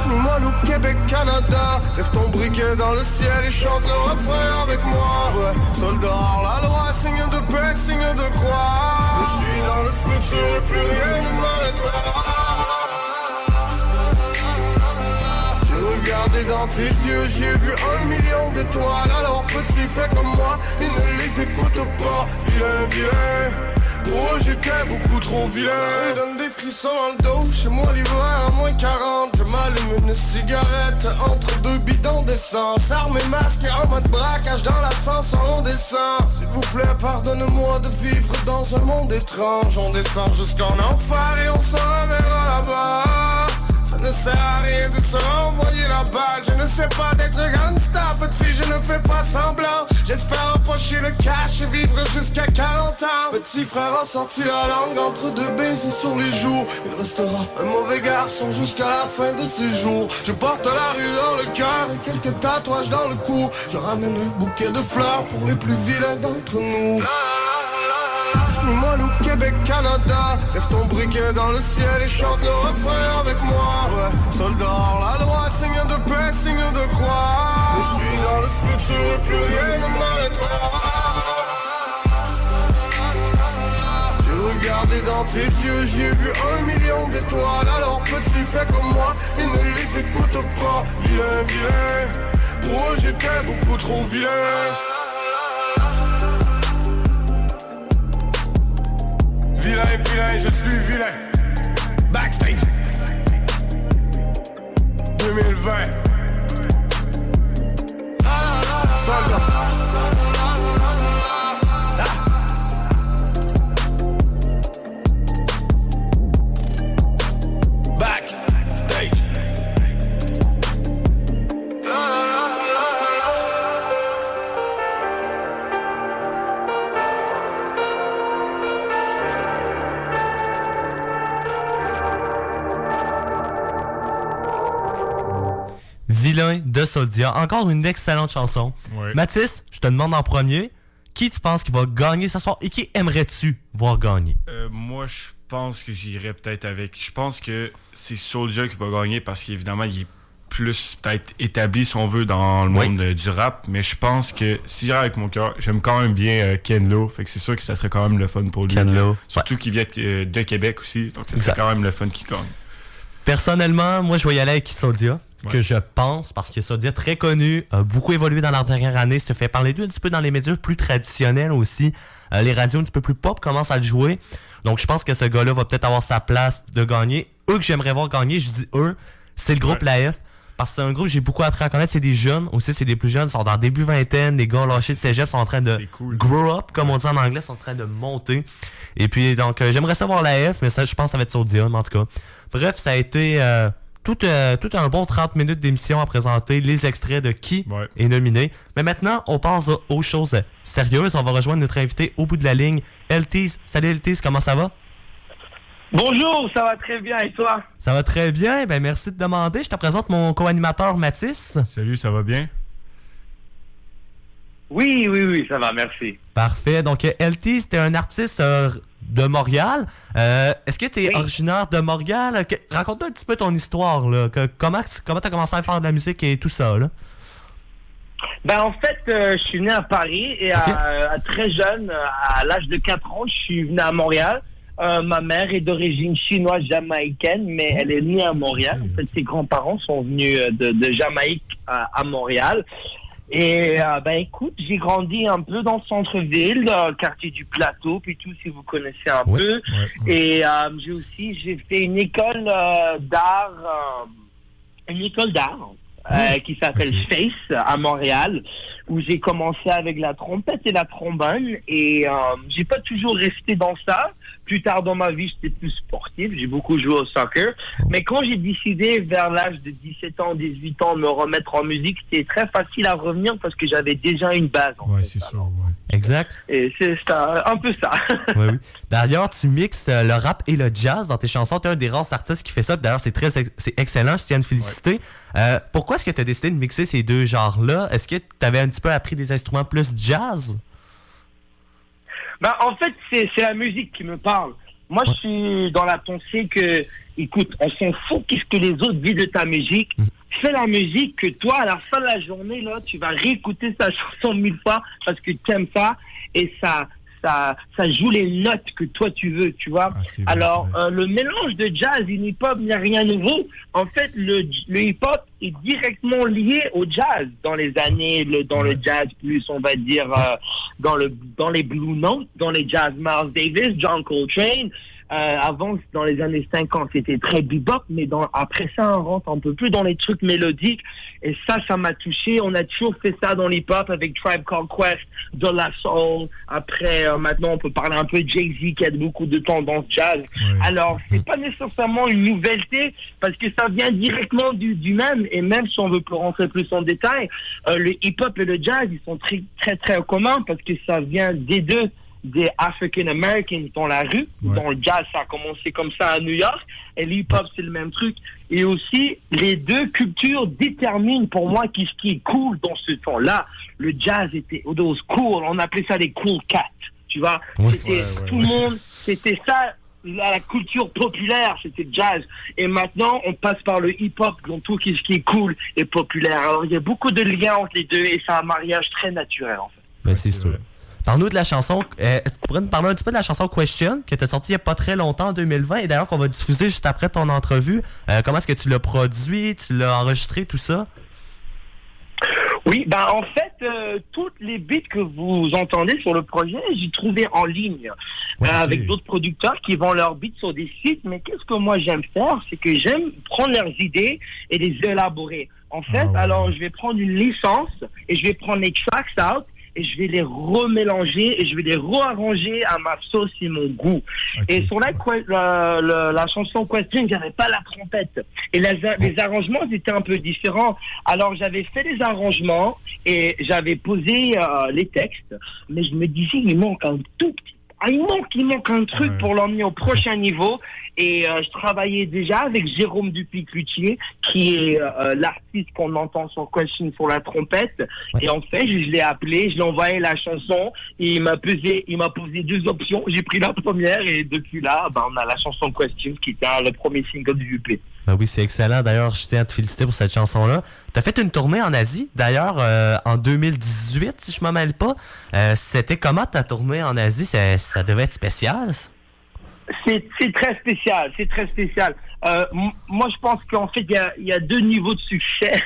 Moilou, Québec, Canada. Lève ton briquet dans le ciel et chante le refrain avec moi. Ouais, soldat hors la loi, signe de paix, signe de croix. Je suis dans le futur et plus rien ne m'arrêtera. J'ai regardé dans tes yeux, j'ai vu 1 million d'étoiles. Alors petit, fais comme moi, ils ne les écoutent pas. Vilain, vilain. Oh, j'étais beaucoup trop vilain. Donne des frissons dans le dos. Chez moi l'hiver à moins 40. Je m'allume une cigarette entre 2 bidons d'essence. Arme et masque en mode braquage dans l'ascenseur on descend. S'il vous plaît pardonne-moi de vivre dans un monde étrange. On descend jusqu'en enfer et on s'en reverra là-bas. Ça ne sert à rien de se renvoyer la balle. Je ne sais pas d'être gangsta, petit, je ne fais pas semblant. J'espère empocher le cash et vivre jusqu'à 40 ans. Petit frère a sorti la langue entre 2 baisers sur les joues. Il restera un mauvais garçon jusqu'à la fin de ses jours. Je porte la rue dans le cœur et quelques tatouages dans le cou. Je ramène un bouquet de fleurs pour les plus vilains d'entre nous. Moilou, Québec, Canada. Lève ton briquet dans le ciel et chante le refrain avec moi. Ouais, soldat hors la loi, signe de paix, signe de croix. Je suis dans le futur et plus rien ne m'arrêtera. J'ai regardé dans tes yeux, j'ai vu 1 million d'étoiles. Alors petit, fais comme moi, ils ne les écoutent pas. Vilain, vilain. Oh, j'étais beaucoup trop vilain. Vilain, vilain, je suis vilain. Backstage 2020. Soldat. Backstage. Vilain de Soldia. Encore une excellente chanson. Ouais. Mathis, je te demande en premier, qui tu penses qui va gagner ce soir et qui aimerais-tu voir gagner? Moi, je pense que j'irais peut-être avec... Je pense que c'est Soulja qui va gagner parce qu'évidemment, il est plus peut-être établi, si on veut, dans le monde du rap. Mais je pense que si j'irais avec mon cœur, j'aime quand même bien Ken Lo. Fait que c'est sûr que ça serait quand même le fun pour lui. Ken Lo. Surtout qu'il vient de Québec aussi. Donc, ça serait quand même le fun qu'il gagne. Personnellement, moi, je vais y aller avec Soulja. Que je pense, parce que Soulja, très connu, a beaucoup évolué dans la dernière année, se fait parler d'eux un petit peu dans les médias plus traditionnels aussi. Les radios un petit peu plus pop commencent à le jouer. Donc, je pense que ce gars-là va peut-être avoir sa place de gagner. Eux que j'aimerais voir gagner, je dis eux, c'est le groupe La F. Parce que c'est un groupe que j'ai beaucoup appris à connaître. C'est des jeunes, aussi c'est des plus jeunes, ils sont dans le début vingtaine, les gars lâchés de cégep sont en train de grow up, comme on dit en anglais, sont en train de monter. Et puis, donc, j'aimerais savoir La F, mais ça, je pense que ça va être Soulja, mais en tout cas. Bref, ça a été... Tout un bon 30 minutes d'émission à présenter les extraits de qui est nominé. Mais maintenant, on passe aux choses sérieuses. On va rejoindre notre invité au bout de la ligne, Eltis. Salut Eltis, comment ça va? Bonjour, ça va très bien et toi? Ça va très bien, ben merci de demander. Je te présente mon co-animateur Mathis. Salut, ça va bien? Oui, ça va, merci. Parfait, donc Eltis, t'es un artiste de Montréal. Est-ce que tu es originaire de Montréal? Raconte-nous un petit peu ton histoire. Là. Comment tu as commencé à faire de la musique et tout ça? Là? Ben, en fait, je suis né à Paris et à très jeune, à l'âge de 4 ans, je suis venu à Montréal. Ma mère est d'origine chinoise jamaïcaine, mais elle est née à Montréal. En fait, ses grands-parents sont venus de Jamaïque à Montréal. Et écoute, j'ai grandi un peu dans le centre-ville, quartier du Plateau, puis tout, si vous connaissez un peu. Et j'ai fait une école d'art, qui s'appelle Face à Montréal, où j'ai commencé avec la trompette et la trombone, et j'ai pas toujours resté dans ça. Plus tard dans ma vie, j'étais plus sportif, j'ai beaucoup joué au soccer, mais quand j'ai décidé vers l'âge de 17 ans, 18 ans de me remettre en musique, c'était très facile à revenir parce que j'avais déjà une base. C'est sûr, Exact. Et c'est ça, un peu ça. Oui. D'ailleurs, tu mixes le rap et le jazz dans tes chansons. Tu es un des rares artistes qui fait ça. D'ailleurs, c'est excellent. Je tiens à te féliciter. Pourquoi est-ce que tu as décidé de mixer ces deux genres-là? Est-ce que tu avais un petit peu appris des instruments plus jazz? En fait, c'est la musique qui me parle. Moi, je suis dans la pensée que, écoute, on s'en fout qu'est-ce que les autres disent de ta musique. Fais la musique que toi, à la fin de la journée, là, tu vas réécouter ta chanson 1000 fois parce que tu aimes ça et ça joue les notes que toi tu veux, tu vois. Alors, le mélange de jazz et hip-hop, il n'y a rien de nouveau. En fait, le hip-hop est directement lié au jazz dans les années, dans le jazz plus, on va dire, dans les Blue Notes, dans les jazz Miles Davis, John Coltrane. Avant, dans les années 50, c'était très bebop, mais après ça, on rentre un peu plus dans les trucs mélodiques. Et ça m'a touché. On a toujours fait ça dans l'hip-hop avec Tribe Called Quest, De La Soul. Après, maintenant, on peut parler un peu de Jay-Z qui a beaucoup de tendance jazz. Alors, c'est pas nécessairement une nouveauté parce que ça vient directement du même. Et même si on veut rentrer plus en détail, le hip-hop et le jazz, ils sont très, très, très communs parce que ça vient des deux. Des African Americans dans la rue, dans le jazz, ça a commencé comme ça à New York, et l'hip-hop, c'est le même truc. Et aussi, les deux cultures déterminent pour moi ce qui est cool dans ce temps-là. Le jazz était those cool, on appelait ça des cool cats, tu vois. C'était tout le monde, c'était ça, la culture populaire, c'était jazz. Et maintenant, on passe par le hip-hop, dans tout ce qui est cool et populaire. Alors, il y a beaucoup de liens entre les deux, et c'est un mariage très naturel, en fait. C'est sûr. Parle-nous de la chanson. Est-ce que tu pourrais nous parler un petit peu de la chanson Question, que tu as sortie il n'y a pas très longtemps, en 2020, et d'ailleurs qu'on va diffuser juste après ton entrevue. Comment est-ce que tu l'as produit, tu l'as enregistré, tout ça? Oui, en fait, toutes les beats que vous entendez sur le projet, j'ai trouvé en ligne avec d'autres producteurs qui vendent leurs beats sur des sites. Mais qu'est-ce que moi j'aime faire? C'est que j'aime prendre leurs idées et les élaborer. En fait, alors je vais prendre une licence et je vais prendre les tracks out et je vais les remélanger et je vais les rearranger à ma sauce et mon goût. Et sur la chanson Question, j'avais pas la trompette. Et les arrangements étaient un peu différents. Alors j'avais fait les arrangements et j'avais posé les textes. Mais je me disais, il manque un tout petit. Il manque un truc pour l'emmener au prochain niveau. Et je travaillais déjà avec Jérôme Dupuis-Cloutier, qui est l'artiste qu'on entend sur Question sur la trompette. Et en fait, je l'ai appelé, je lui ai envoyé la chanson, et il m'a posé deux options. J'ai pris la première, et depuis là, on a la chanson Question, qui était le premier single du EP. Oui, c'est excellent. D'ailleurs, je tiens à te féliciter pour cette chanson-là. Tu as fait une tournée en Asie, d'ailleurs, en 2018, si je ne m'en mêle pas. C'était comment ta tournée en Asie? Ça devait être spécial, ça? C'est très spécial, c'est très spécial. Moi, je pense qu'en fait, il y a deux niveaux de succès.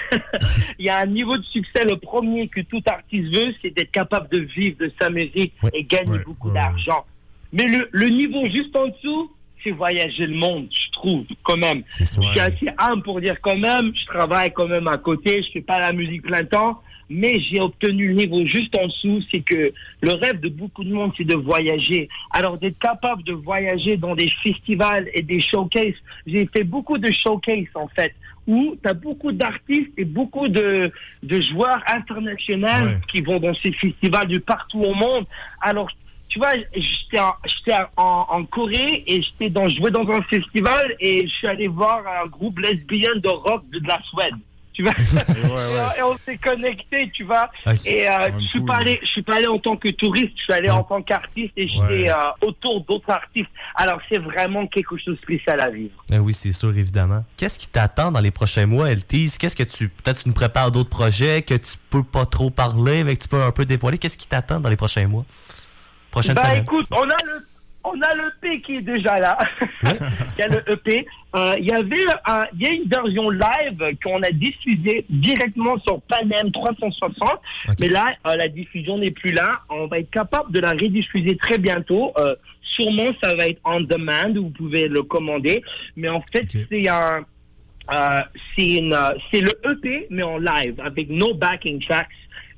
Il y a un niveau de succès, le premier que tout artiste veut, c'est d'être capable de vivre de sa musique et gagner beaucoup d'argent. Mais le niveau juste en dessous, c'est voyager le monde, je trouve, quand même. Je suis assez humble pour dire quand même, je travaille quand même à côté, je fais pas la musique plein temps, mais j'ai obtenu le niveau juste en dessous, c'est que le rêve de beaucoup de monde, c'est de voyager. Alors, d'être capable de voyager dans des festivals et des showcases, j'ai fait beaucoup de showcases, en fait, où tu as beaucoup d'artistes et beaucoup de joueurs internationaux qui vont dans ces festivals de partout au monde. Alors, tu vois, j'étais en Corée et je jouais dans un festival et je suis allé voir un groupe lesbien de rock de la Suède. Tu vois, et on s'est connecté, tu vois. Et je suis pas allé en tant que touriste, je suis allé en tant qu'artiste et j'étais autour d'autres artistes. Alors c'est vraiment quelque chose de spécial à vivre. Oui, c'est sûr, évidemment. Qu'est-ce qui t'attend dans les prochains mois, Eltease? Qu'est-ce que peut-être tu nous prépares d'autres projets que tu peux pas trop parler, mais que tu peux un peu dévoiler? Qu'est-ce qui t'attend dans les prochains mois? Prochaine semaine. Écoute, on a l'EP qui est déjà là. Il y a le EP. Il y a une version live qu'on a diffusée directement sur Panem 360. Mais là, la diffusion n'est plus là. On va être capable de la rediffuser très bientôt. Sûrement, ça va être on demand. Vous pouvez le commander. Mais en fait, c'est le EP, mais en live, avec no backing tracks.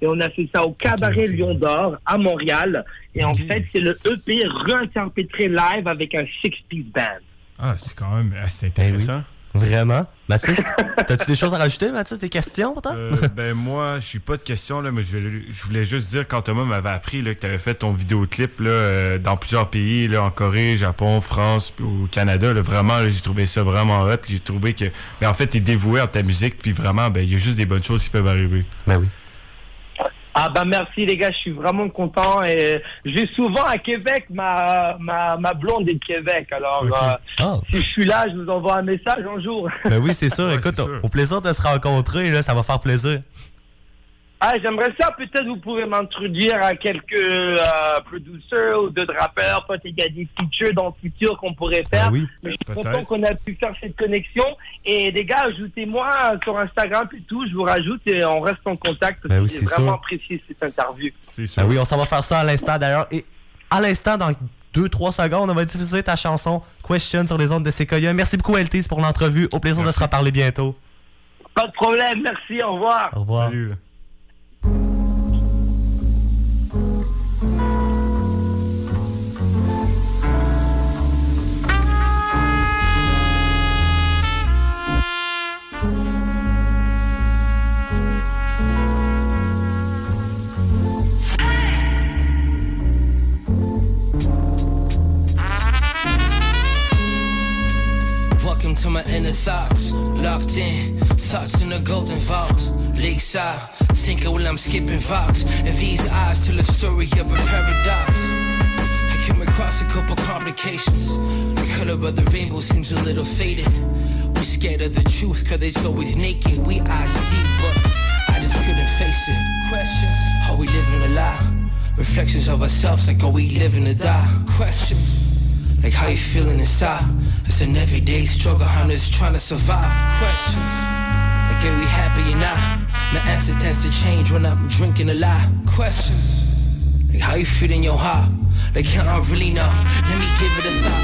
Et on a fait ça au Cabaret Lion d'Or, à Montréal. Et en fait, c'est le EP réinterprété live avec un 6-piece band. Ah, c'est quand même assez intéressant. Oui. Vraiment? Mathis, t'as-tu des choses à rajouter, Mathis? Des questions, peut-être? Ben moi, je suis pas de questions, là, mais je voulais juste dire, quand Thomas m'avait appris là, que tu avais fait ton vidéoclip là, dans plusieurs pays, là, en Corée, Japon, France, au Canada, là, vraiment, là, j'ai trouvé ça vraiment hot. J'ai trouvé que, ben, en fait, t'es dévoué à ta musique, puis vraiment, ben, il y a juste des bonnes choses qui peuvent arriver. Ben oui. Ah bah merci les gars, je suis vraiment content et je vais souvent à Québec, ma blonde est de Québec, alors si je suis là, je vous envoie un message un jour. Ben oui, c'est sûr, écoute, au plaisir de se rencontrer, là, ça va faire plaisir. Ah, j'aimerais ça, peut-être vous pouvez m'introduire à quelques producers ou d'autres rappeurs, peut-être il y a des features dans le futur qu'on pourrait faire. Oui, mais je suis content qu'on a pu faire cette connexion. Et les gars, ajoutez-moi sur Instagram et tout, je vous rajoute et on reste en contact parce que j'ai vraiment apprécié cette interview. C'est sûr. Ben oui, on s'en va faire ça à l'instant d'ailleurs. Et à l'instant, dans 2-3 secondes, on va diffuser ta chanson Question sur les ondes de Sequoia. Merci beaucoup, LTs, pour l'entrevue. Au plaisir de se reparler bientôt. Pas de problème, merci, au revoir. Au revoir. Salut. Welcome to my inner thoughts, locked in, thoughts in the golden vault, lakeside, thinking while I'm skipping Vox, and these eyes tell a story of a paradox. I came across a couple complications, the color of the rainbow seems a little faded. We're scared of the truth, cause it's always naked, we eyes deep, but I just couldn't face it. Questions, are we living a lie? Reflections of ourselves, like are we living to die? Questions, like how you feeling inside? It's an everyday struggle, I'm just trying to survive. Questions, like are we happy or not? My answer tends to change when I'm drinking a lot. Questions, like how you feel in your heart? Like I don't really know, let me give it a thought.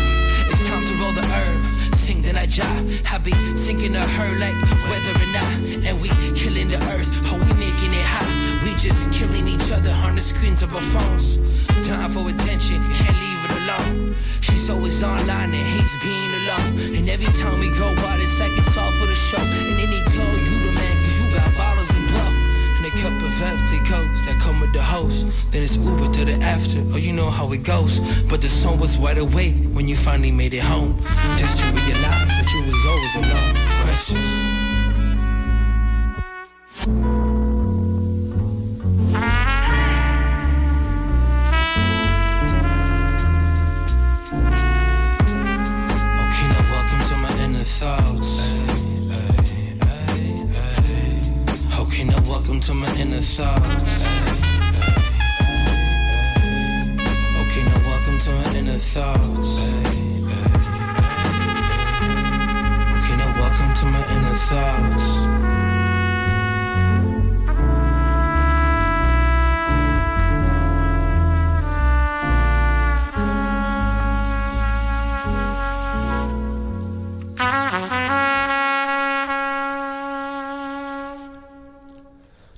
It's time to roll the herb, think that I job. I be thinking of her like whether or not. And we killing the earth, how we making it hot? We just killing each other on the screens of our phones. Time for attention, can't leave it alone. She's always online and hates being alone. And every time we go out, it's like it's all for the show. And then they tell you the man, cause you got bottles and blow. And a cup of empty ghosts that come with the host. Then it's Uber to the after, oh you know how it goes. But the sun was wide awake when you finally made it home. Just to realize that you was always alone. Questions. Thoughts. Okay, now welcome to my inner thoughts. Okay, now welcome to my inner thoughts. Okay, now welcome to my inner thoughts.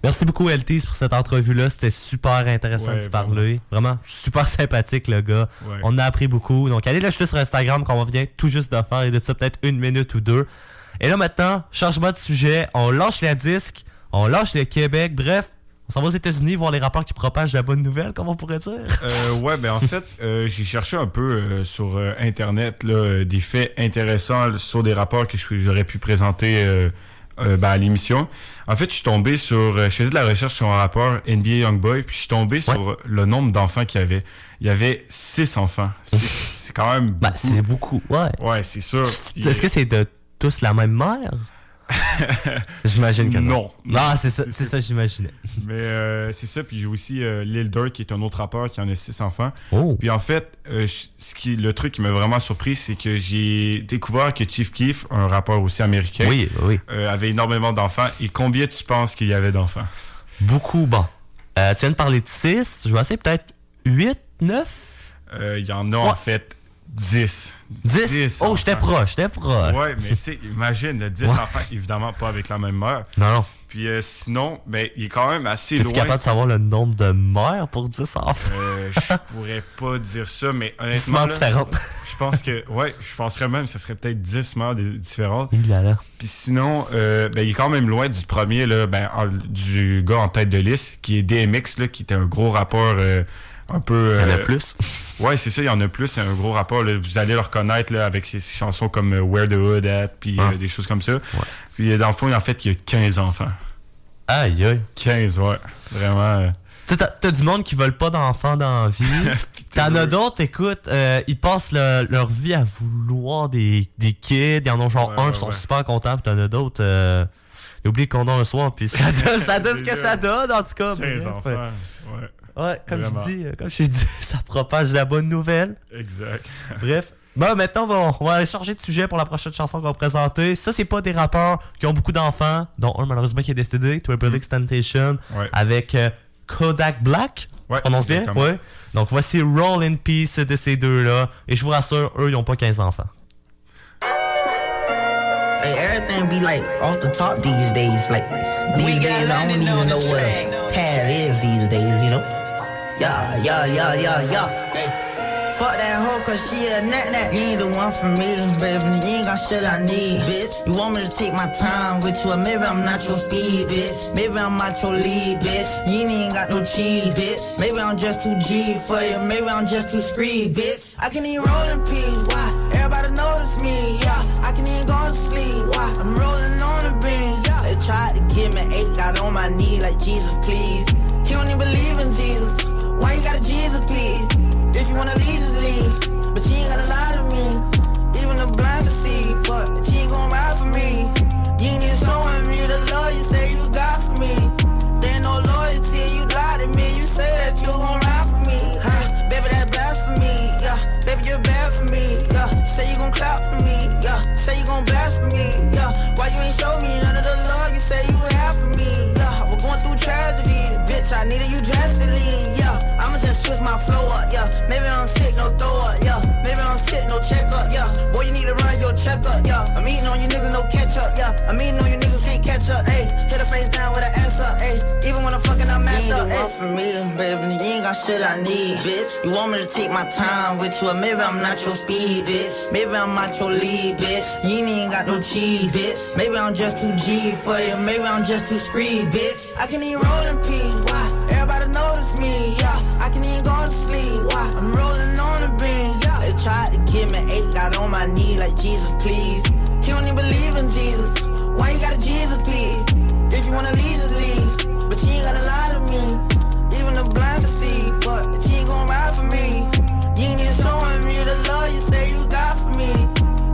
Merci beaucoup, LTs, pour cette entrevue-là. C'était super intéressant de se parler. Vraiment super sympathique, le gars. Ouais. On a appris beaucoup. Donc, allez l'acheter sur Instagram qu'on vient tout juste de faire. Et de ça, peut-être 1 minute ou 2. Et là, maintenant, changement de sujet. On lâche la disque. On lâche le Québec. Bref, on s'en va aux États-Unis voir les rappeurs qui propagent la bonne nouvelle, comme on pourrait dire. Ouais, ben en fait, j'ai cherché un peu sur Internet là, des faits intéressants sur des rappeurs que j'aurais pu présenter à l'émission. En fait, je suis tombé sur... je faisais de la recherche sur un rappeur, NBA Youngboy, puis je suis tombé sur le nombre d'enfants qu'il y avait. Il y avait 6 enfants. C'est quand même beaucoup. C'est beaucoup, ouais. Ouais, c'est sûr. Est-ce que c'est de tous la même mère? J'imagine que non. Non, c'est ça j'imaginais. Mais c'est ça, puis il y a aussi Lil Durk qui est un autre rappeur qui en a 6 enfants. Oh. Puis en fait, le truc qui m'a vraiment surpris, c'est que j'ai découvert que Chief Keef, un rappeur aussi américain, avait énormément d'enfants. Et combien tu penses qu'il y avait d'enfants? Beaucoup, bon. Tu viens de parler de 6, je vais essayer peut-être 8, 9? Il y en a en fait 10. 10? Oh, j'étais proche. Ouais, mais tu sais, imagine, 10 enfants, évidemment pas avec la même mère. Non. Puis sinon, ben, il est quand même assez Es-tu loin. capable de savoir le nombre de mères pour 10 enfants? Je pourrais pas dire ça, mais honnêtement. Différentes. Je pense que, je penserais même que ce serait peut-être 10 mères différentes. Là. Puis sinon, ben, il est quand même loin du premier, là, du gars en tête de liste, qui est DMX, là, qui était un gros rappeur un peu. Il y en a plus. Ouais, c'est ça, il y en a plus. C'est un gros rappeur. Là, vous allez le reconnaître là, avec ses chansons comme Where the Hood At, puis des choses comme ça. Ouais. Puis dans le fond, en fait, il y a 15 enfants. Aïe. 15, ouais. Vraiment. Tu sais, t'as du monde qui veulent pas d'enfants dans la vie. T'en as d'autres, écoute, ils passent leur vie à vouloir des kids. Ils en ont genre un qui sont super contents. Puis t'en as d'autres, ils oublient le condom le soir. Puis ça donne ce que ça donne, en tout cas. 15 enfants, ouais. Ouais, comme je dis, ça propage la bonne nouvelle. Exact. Bref. Bon, maintenant, on va aller changer de sujet pour la prochaine chanson qu'on va présenter. Ça, c'est pas des rappeurs qui ont beaucoup d'enfants, dont un malheureusement qui est décédé, XXXTentacion, avec Kodak Black. Ouais, je prononce bien? Ouais. Donc, voici Roll in Peace de ces deux-là. Et je vous rassure, eux, ils n'ont pas 15 enfants. Hey, everything be like off the top these days. Like, these days, I don't even know what a pad is these days, you know? Yeah. Hey. Fuck that hoe, cause she a nat. You ain't the one for me, baby. You ain't got shit I need, bitch. You want me to take my time with you, or maybe I'm not your speed, bitch. Maybe I'm not your lead, bitch. You ain't got no cheese, bitch. Maybe I'm just too G for you, maybe I'm just too street, bitch. I can even roll in peace, why? Everybody notice me, yeah. I can even go to sleep, why? I'm rolling on the beam, yeah. They tried to give me 8, got on my knee like Jesus, please. He don't even believe in Jesus. Why you got a Jesus, please? If you wanna leave, just leave. But you ain't gotta lie to me. Even the blind can see, but you ain't gon' ride for me. You ain't even showing me the love you say you got for me. There ain't no loyalty, you lie to me. You say that you gon' ride for me. Baby, that's blasphemy, yeah. Baby, you're bad for me, yeah. Say you gon' clap for me, yeah. Say you gon' blasphemy, yeah. Why you ain't show me none of the love you say you would have for me, yeah. We're going through tragedy, bitch, I needed you drastically, yeah. I'ma just switch my flow up, yeah. Maybe I'm sick, no throw up, yeah. Maybe I'm sick, no check up, yeah. Boy, you need to run your check up, yeah. I'm eating on you niggas, no catch up, yeah. I'm eating on you niggas, can't catch up, ayy. Hit a face down with an ass up, ayy. Even when I'm fucking, I'm messed up, ayy. You ain't the one for me, baby. You ain't got shit I need, bitch. You want me to take my time with you, or maybe I'm not your speed, bitch. Maybe I'm not your lead, bitch. You ain't got no cheese, bitch. Maybe I'm just too G for you, maybe I'm just too street, bitch. I can even roll in peace, why? Everybody notice me, yeah. I can even go to sleep, why? I'm rolling on the beam, yeah. They tried to give me 8, got on my knee like Jesus, please. He don't even believe in Jesus. Why you got a Jesus, please? If you wanna leave, just leave. But you ain't gotta lie to me. Even the blind can see, but you ain't gon' ride for me. You ain't even showing me the love you say you got for me.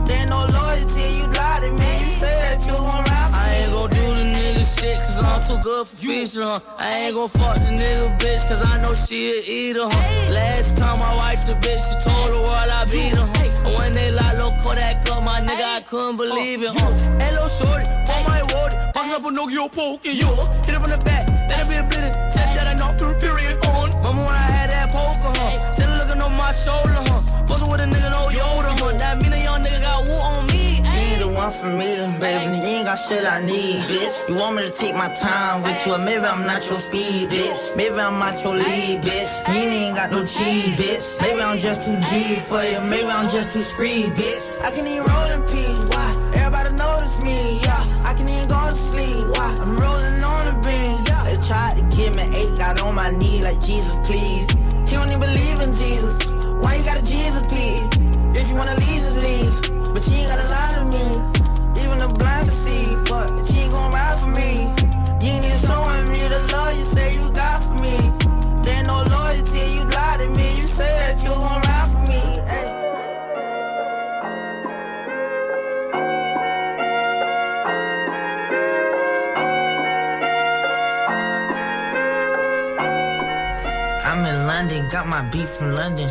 There ain't no loyalty, you lie to me. You say that you gon' ride for me. I ain't gon' do the nigga shit, cause I'm too good for fishing, huh? I ain't gon' fuck the nigga bitch, cause I know she a eater, huh? Last time I wiped the bitch, she told the world I beat her, huh? And when they lock low Kodak up, my nigga, I couldn't believe it, huh? Hello, shorty, for my word, box up a Nokia poking you. Hit it from the back, let it be a bleeding. Said that I knocked her period on. Mama, when I had that poker, huh? Still looking on my shoulder, huh? Fussing with a nigga, no Yoda, huh? That mean a young nigga got wool on me. You ain't the one for me, baby. You ain't got shit I need, bitch. You want me to take my time with you, or maybe I'm not your speed, bitch. Maybe I'm not your lead, bitch. You ain't got no cheese, bitch. Maybe I'm just too G for you, maybe I'm just too street, bitch. I can even roll in peace, why? Everybody notice me, yeah. I can even go to sleep, why? I'm rolling on the beam, yeah. They tried to give me 8, got on my knee like Jesus, please. He don't even believe in Jesus. Why you got a Jesus, please? If you wanna leave, just leave. But you ain't gotta lie to me. Even the blind can see, but you ain't gon' ride for me. You ain't even showing me the love you say you got for me. There ain't no loyalty, you lie to me. You say that you gon' ride for me, ayy. I'm in London, got my beat from London.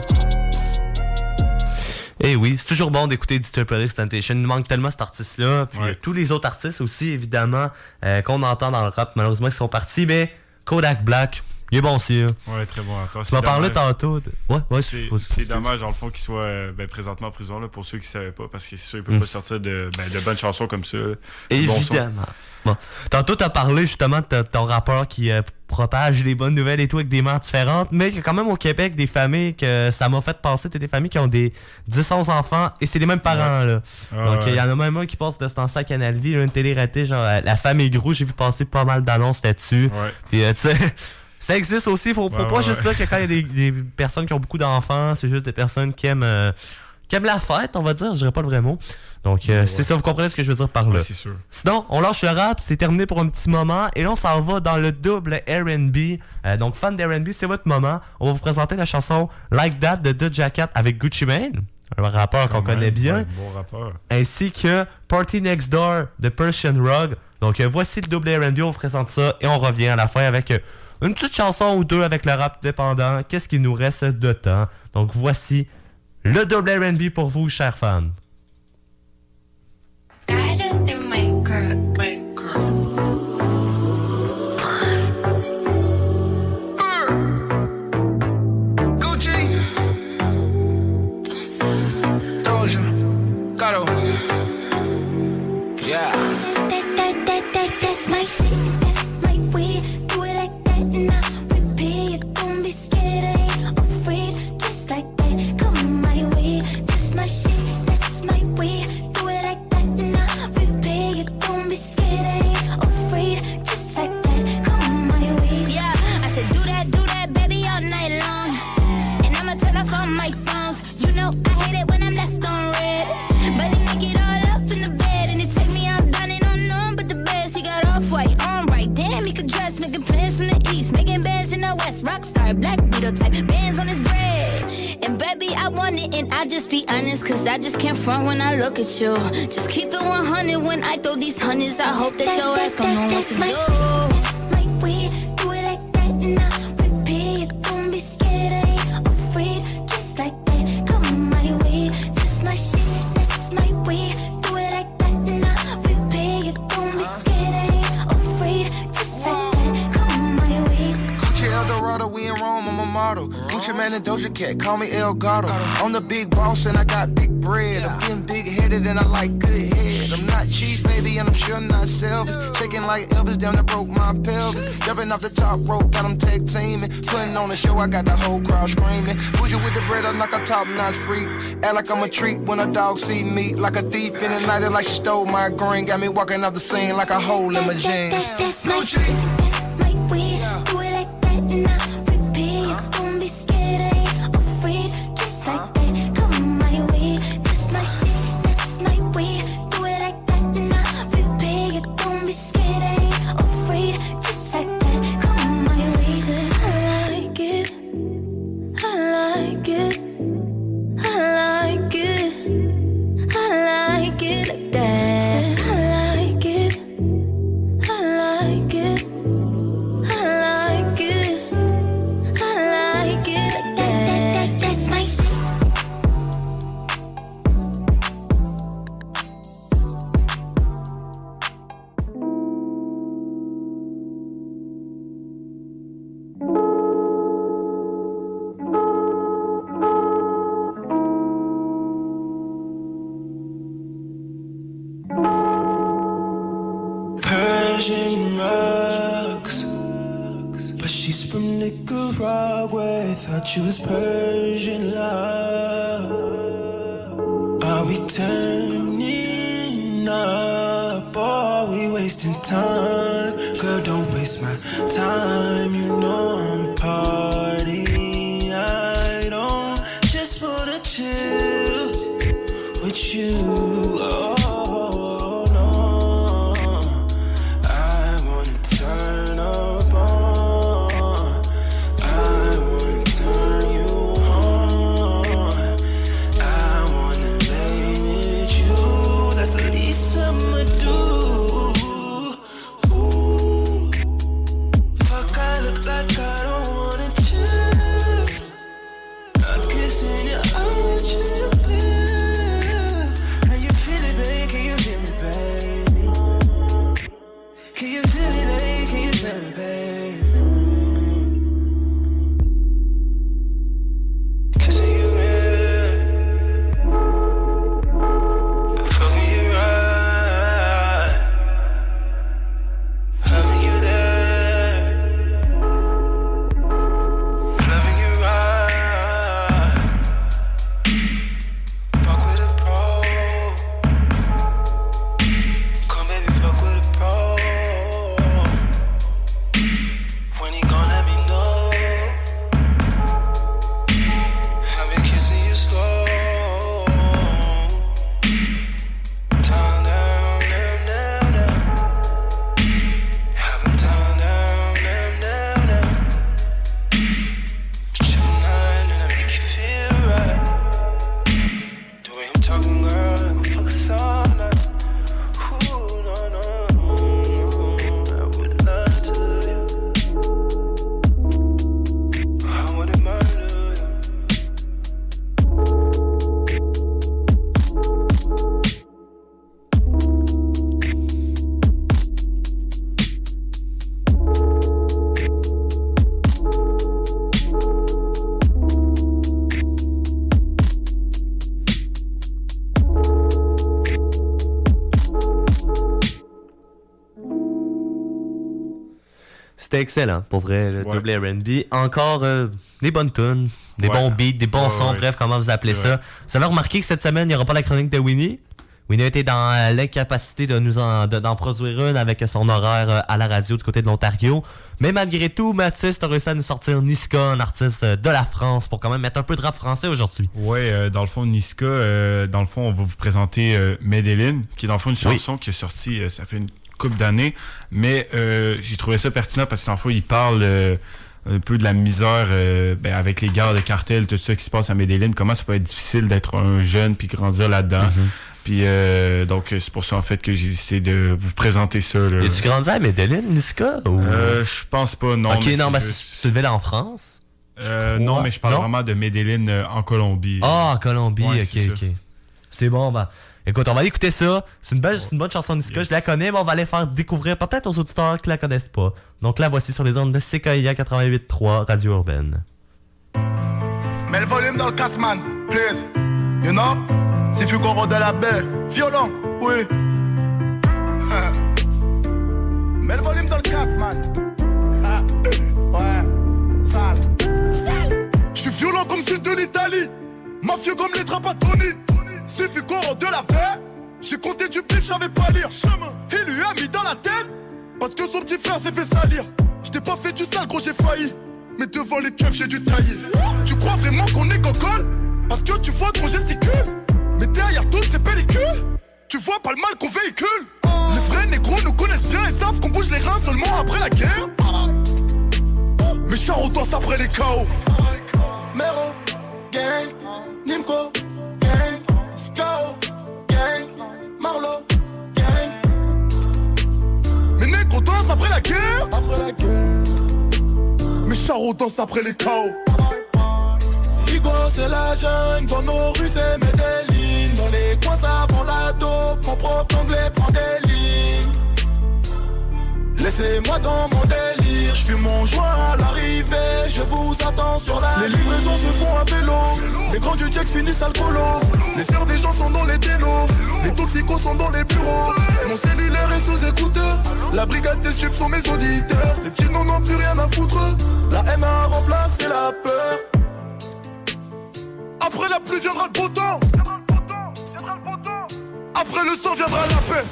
Eh oui, c'est toujours bon d'écouter du XXXTentacion. Il nous manque tellement cet artiste-là. Puis tous les autres artistes aussi, évidemment, qu'on entend dans le rap, malheureusement, qui sont partis. Mais Kodak Black, Il est bon aussi. Ouais, très bon acteur. Tu m'en parlais tantôt. Ouais, c'est dommage, dans le fond, qu'il soit présentement en prison, là, pour ceux qui ne savaient pas, parce que c'est sûr qu'il ne peut pas sortir de bonnes chansons comme ça. Évidemment. Bon. Tantôt, tu as parlé justement de ton rappeur qui propage les bonnes nouvelles et tout avec des mères différentes, mais il y a quand même au Québec des familles que ça m'a fait penser. T'as des familles qui ont des 10-11 enfants et c'est les mêmes parents. Là. Donc, il y en a même un qui passe de ce temps-ci à Canal Vie, une télé-réalité, genre La Famille Gros. J'ai vu passer pas mal d'annonces là-dessus. Puis, tu sais. Ça existe aussi, faut pas juste dire que quand il y a des personnes qui ont beaucoup d'enfants, c'est juste des personnes qui aiment la fête, on va dire, je dirais pas le vrai mot. Donc c'est ça, vous comprenez ce que je veux dire par là. Ouais, c'est sûr. Sinon, on lâche le rap, c'est terminé pour un petit moment, et là on s'en va dans le double R&B. Donc fan d'R&B, c'est votre moment. On va vous présenter la chanson Like That de Doja Cat avec Gucci Mane, un rappeur qu'on connaît bien, bon rappeur. ainsi que Party Next Door de Persian Rug. Donc voici le double R&B, on vous présente ça, et on revient à la fin avec une petite chanson ou deux avec le rap dépendant. Qu'est-ce qu'il nous reste de temps? Donc voici le double R&B pour vous, chers fans. Gucci, Doja, Gato, yeah. That's my shit, that's my way. Do it like that and I repeat. Don't be scared, I ain't afraid. Just like that, come my way. That's my shit, that's my way. Do it like that and I repeat. Don't be scared, I ain't afraid. Just like that, come my way. Yeah, I said do that, baby, all night long. And I'ma turn off all my phones. You know I hate it when I'm left on red. But it make it all up in the bed. And it take me out down and on none but the best. He got off-white, on right. Damn, he could dress, making plans in the east, making bands in the west. Rockstar, Black Beetle type, bands on his bread. And baby, I want it, and I just be honest, cause I just can't front when I look at you. Just keep it 100 when I throw these hundreds. I hope that your ass gon' know what to do. That's my way, do it like that, and I repeat. Don't be scared, I ain't afraid. Just like that, come my way. That's my shit, that's my way. Do it like that, and I repeat. Don't be scared, I ain't afraid. Just like that, come my way. Gucci Eldorado, we in Rome, I'm a model. Gucci Mane and Doja Cat, call me El Gato. I'm the big boss and I got big bread. I'm getting big-headed and I like good head. I'm not cheap, baby, and I'm sure not selfish. Shaking like Elvis, damn, that broke my pelvis. Jumping off the top rope, got them tag teaming. Putting on the show, I got the whole crowd screaming. Bougie with the bread, I'm like a top-notch freak. Act like I'm a treat when a dog see me. Like a thief in the night, like she stole my green. Got me walking off the scene like a hole in my jeans. That's my shit, that's my way. Do it like that and I repeat. Don't be scared, I ain't afraid. Just like that, come my way. That's my shit, that's my way. Do it like that and I repeat. Don't be scared, I ain't afraid. Just like that, come my way. I like it, I like it, I like it, I like it like that. I like it, I like it, I like it, I like it like that. That's my shit. Persian rugs, but she's from Nicaragua. Thought you was Persian love. Are we turning up? Or are we wasting time? Girl, don't waste my time. You know I'm a party. I don't just wanna chill with you. Oh. And you C'était excellent, pour vrai, le double R&B. Encore des bonnes tunes, des bons beats, des bons sons, bref, comment vous appelez ça. Vous avez remarqué que cette semaine, il n'y aura pas la chronique de Winnie. Winnie était dans l'incapacité d'en produire une avec son horaire à la radio du côté de l'Ontario. Mais malgré tout, Mathis a réussi à nous sortir Niska, un artiste de la France, pour quand même mettre un peu de rap français aujourd'hui. Ouais, dans le fond, Niska, on va vous présenter Medellin, qui est dans le fond une chanson qui est sortie, ça fait une couple d'années. Mais j'ai trouvé ça pertinent parce que dans le fond, il parle un peu de la misère avec les guerres de cartel, tout ça qui se passe à Medellin. Comment ça peut être difficile d'être un jeune puis grandir là-dedans. Puis donc c'est pour ça en fait que j'ai essayé de vous présenter ça. Là. Et tu grandis à Medellin, Niska? Ou... je pense pas, non. Ok, non, mais tu devais aller en France? Non, mais je parle vraiment de Medellin en Colombie. Ah, en Colombie, ouais, ok. C'est bon, ben. Écoute, on va aller écouter ça. C'est une bonne chanson de Niska, je la connais, mais on va aller faire découvrir peut-être aux auditeurs qui la connaissent pas. Donc là, voici sur les ondes de CKIA 88.3 Radio Urbaine. Mets le volume dans le casque, man, please. You know? Si tu corps de la baie, violent, oui. Mets le volume dans le casque, man. Ouais, sale. J'suis violent comme celui de l'Italie, mafieux comme les Trapattoni. Si tu corps de la baie, j'ai compté du pif, j'avais pas lire. Il lui a mis dans la tête, parce que son petit frère s'est fait salir. J't'ai pas fait du sale, gros, j'ai failli. Mais devant les keufs, j'ai dû tailler. Tu crois vraiment qu'on est gogol? Parce que tu vois qu'on gesticule. Mais derrière toutes ces pellicules, tu vois pas le mal qu'on véhicule. Les vrais négros nous connaissent bien et savent qu'on bouge les reins seulement après la guerre. Mais Charo danse après les chaos. Mero, gang, Nimco, gang, Skao, gang, Marlo, gang. Mais négros dansent après la guerre. Mais Charo danse après les chaos. Rigo, c'est la jungle, dans nos rues c'est Medellin. Dans les coins ça vend la dope, mon prof d'anglais prend des lignes. Laissez-moi dans mon délire, j'fume mon joint à l'arrivée, je vous attends sur la ligne. Les livraisons se font à vélo, les grands du Jax finissent alcoolo. Les sœurs des gens sont dans les télos, les toxicos sont dans les bureaux. Mon cellulaire est sous écouteur, la brigade des subs sont mes auditeurs. Les petits noms n'ont plus rien à foutre, la haine a remplacé la peur. Après la pluie viendra le beau temps. Après le sang viendra la paix.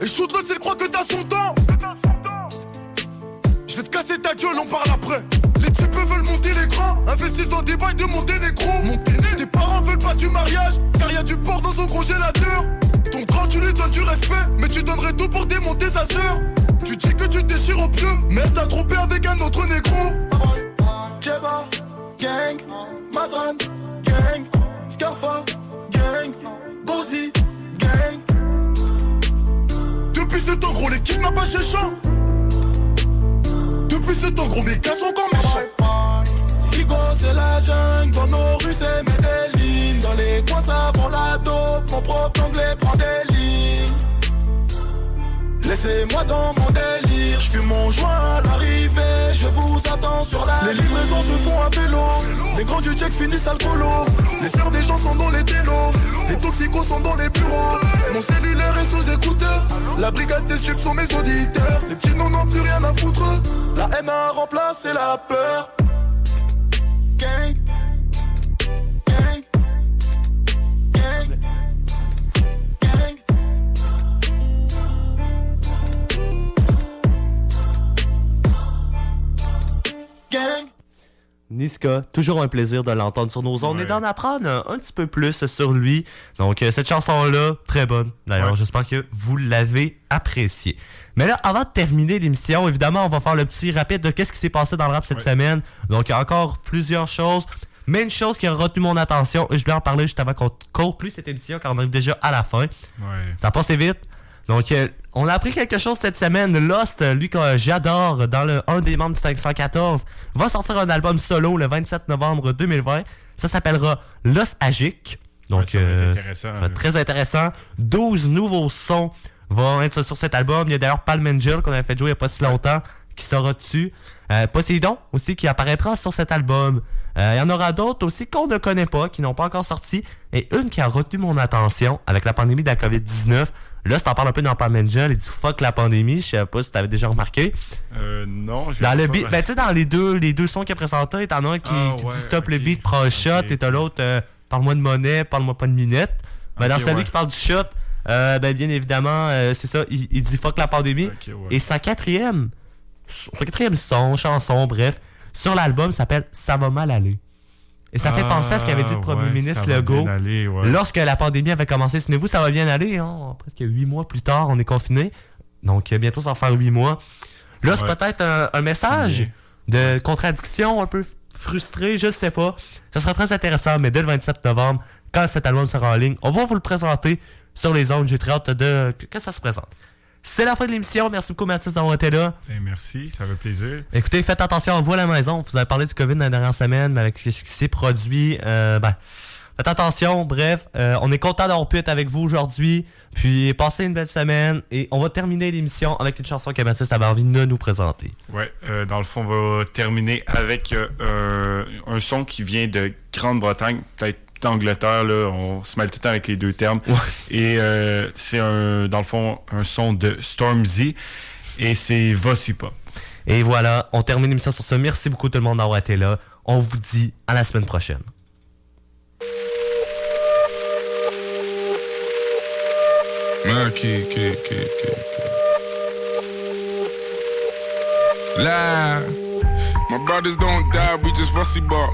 Et shoot-le s'il croit que t'as son temps. Je vais te casser ta gueule, on parle après. Les types veulent monter les grands, investissent dans des bails de monter négro. Tes parents veulent pas du mariage, car y'a du porc dans son congélateur. Ton grand tu lui donnes du respect, mais tu donnerais tout pour démonter sa sœur. Tu dis que tu te déchires au pieu, mais t'as trompé avec un autre négro. Jeba, gang, Madran, gang, Scarfa, gang, Bozi, gang. Depuis ce temps gros l'équipe m'a pas chéchant. Depuis ce temps gros mes gars sont comme méchants. Rigo c'est la jungle, dans nos rues c'est Medellin. Dans les coins ça vend la dope, mon prof d'anglais prend des lignes. Laissez-moi dans mon délire, j'fume mon joint à l'arrivée, je vous attends sur la ligne. Les livraisons se font à vélo, les grands du Jax finissent alcoolo. Les sœurs des gens sont dans les télos, les toxicos sont dans les bureaux. Mon cellulaire est sous écouteur, la brigade des subs sont mes auditeurs. Les petits noms n'ont plus rien à foutre, la haine a remplacé la peur. Gang, gang, gang, gang. Gang. Niska, toujours un plaisir de l'entendre sur nos ondes et d'en apprendre un petit peu plus sur lui. Donc, cette chanson-là, très bonne. D'ailleurs, j'espère que vous l'avez appréciée. Mais là, avant de terminer l'émission, évidemment, on va faire le petit rapide de qu'est-ce qui s'est passé dans le rap cette semaine. Donc, il y a encore plusieurs choses. Mais une chose qui a retenu mon attention, et je voulais en parler juste avant qu'on conclue cette émission, car on arrive déjà à la fin. Ça passe vite. Donc, on a appris quelque chose cette semaine. Lost, lui que j'adore, un des membres du 514, va sortir un album solo le 27 novembre 2020. Ça s'appellera Lost Agic. Donc, ça va être très intéressant. 12 nouveaux sons vont être sur cet album. Il y a d'ailleurs Palm Angel qu'on avait fait jouer il n'y a pas si longtemps qui sera dessus. Poséidon aussi qui apparaîtra sur cet album. Il y en aura d'autres aussi qu'on ne connaît pas, qui n'ont pas encore sorti. Et une qui a retenu mon attention avec la pandémie de la COVID-19, Là, si t'en parles un peu dans Palm Angel, il dit fuck la pandémie. Je sais pas si t'avais déjà remarqué. Non, j'ai dans pas le beat, ben, tu sais, dans les deux sons qu'il a présentés, t'en as un qui dit stop le beat, prends un shot, et t'as l'autre parle-moi de monnaie, parle-moi pas de minette. Ben, dans celui qui parle du shot, ben, bien évidemment, c'est ça, il dit fuck la pandémie. Et sa quatrième chanson, bref, sur l'album s'appelle Ça va mal aller. Et ça fait penser à ce qu'avait dit le premier ministre Legault lorsque la pandémie avait commencé. Souvenez-vous, ça va bien aller. Hein? Presque 8 mois plus tard, on est confinés. Donc, bientôt, ça va faire 8 mois. Là, c'est peut-être un message de contradiction, un peu frustré, je ne sais pas. Ça sera très intéressant, mais dès le 27 novembre, quand cet album sera en ligne, on va vous le présenter sur les ondes. J'ai très hâte que ça se présente. C'est la fin de l'émission. Merci beaucoup, Mathis, d'avoir été là. Merci, ça fait plaisir. Écoutez, faites attention à vous à la maison. Vous avez parlé du COVID dans la dernière semaine, mais avec ce qui s'est produit, faites attention. Bref, on est content d'avoir pu être avec vous aujourd'hui. Puis, passez une belle semaine. Et on va terminer l'émission avec une chanson que Mathis avait envie de nous présenter. Ouais, dans le fond, on va terminer avec un son qui vient de Grande-Bretagne, peut-être d'Angleterre, là, on se mêle tout le temps avec les deux termes. Ouais. Et c'est dans le fond un son de Stormzy et c'est Vossy Pop. Et voilà, on termine l'émission sur ça. Merci beaucoup tout le monde d'avoir été là. On vous dit à la semaine prochaine. Lie. My brothers don't die, we just Vossy Pop.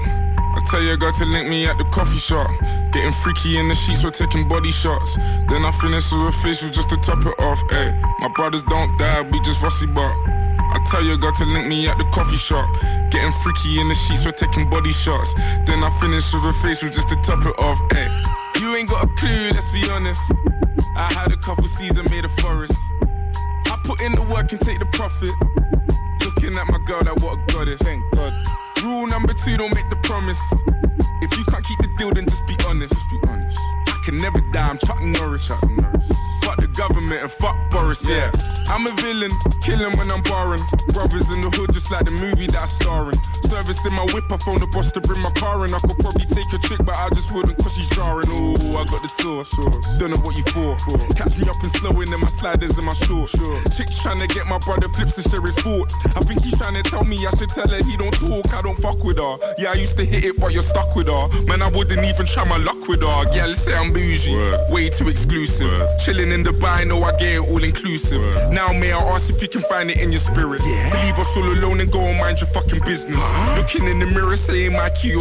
I tell your girl to link me at the coffee shop. Getting freaky in the sheets, we're taking body shots. Then I finish with a facial just to top it off. Ay, my brothers don't die, we just Vossy Pop. I tell your girl to link me at the coffee shop. Getting freaky in the sheets, we're taking body shots. Then I finish with a facial just to top it off. Ay, you ain't got a clue, let's be honest. I had a couple seasons made a forest. I put in the work and take the profit. Looking at my girl, like what a goddess. Thank God. Rule number 2, don't make the promise. If you can't keep the deal, then just be honest. I can never die, I'm Chuck Norris. Fuck the government and fuck Boris, yeah. I'm a villain, killing when I'm barring. Brothers in the hood, just like the movie that I'm starring. Service in my whip, I phone the boss to bring my car in. I could probably take a trick, but I just wouldn't cause she's jarring. Ooh, I got the sauce. Don't know what you for. Catch me up and slowing in my sliders and my shorts. Chick's trying to get my brother flips to share his thoughts. I think he's trying to tell me I should tell her he don't talk, I don't fuck with her. Yeah, I used to hit it, but you're stuck with her. Man, I wouldn't even try my luck with her. Yeah, let's say I'm bougie, way too exclusive. Chilling in Dubai, know I get it all inclusive. Now may I ask if you can find it in your spirit to leave us all alone and go and mind your fucking business. Looking in the mirror, saying my key.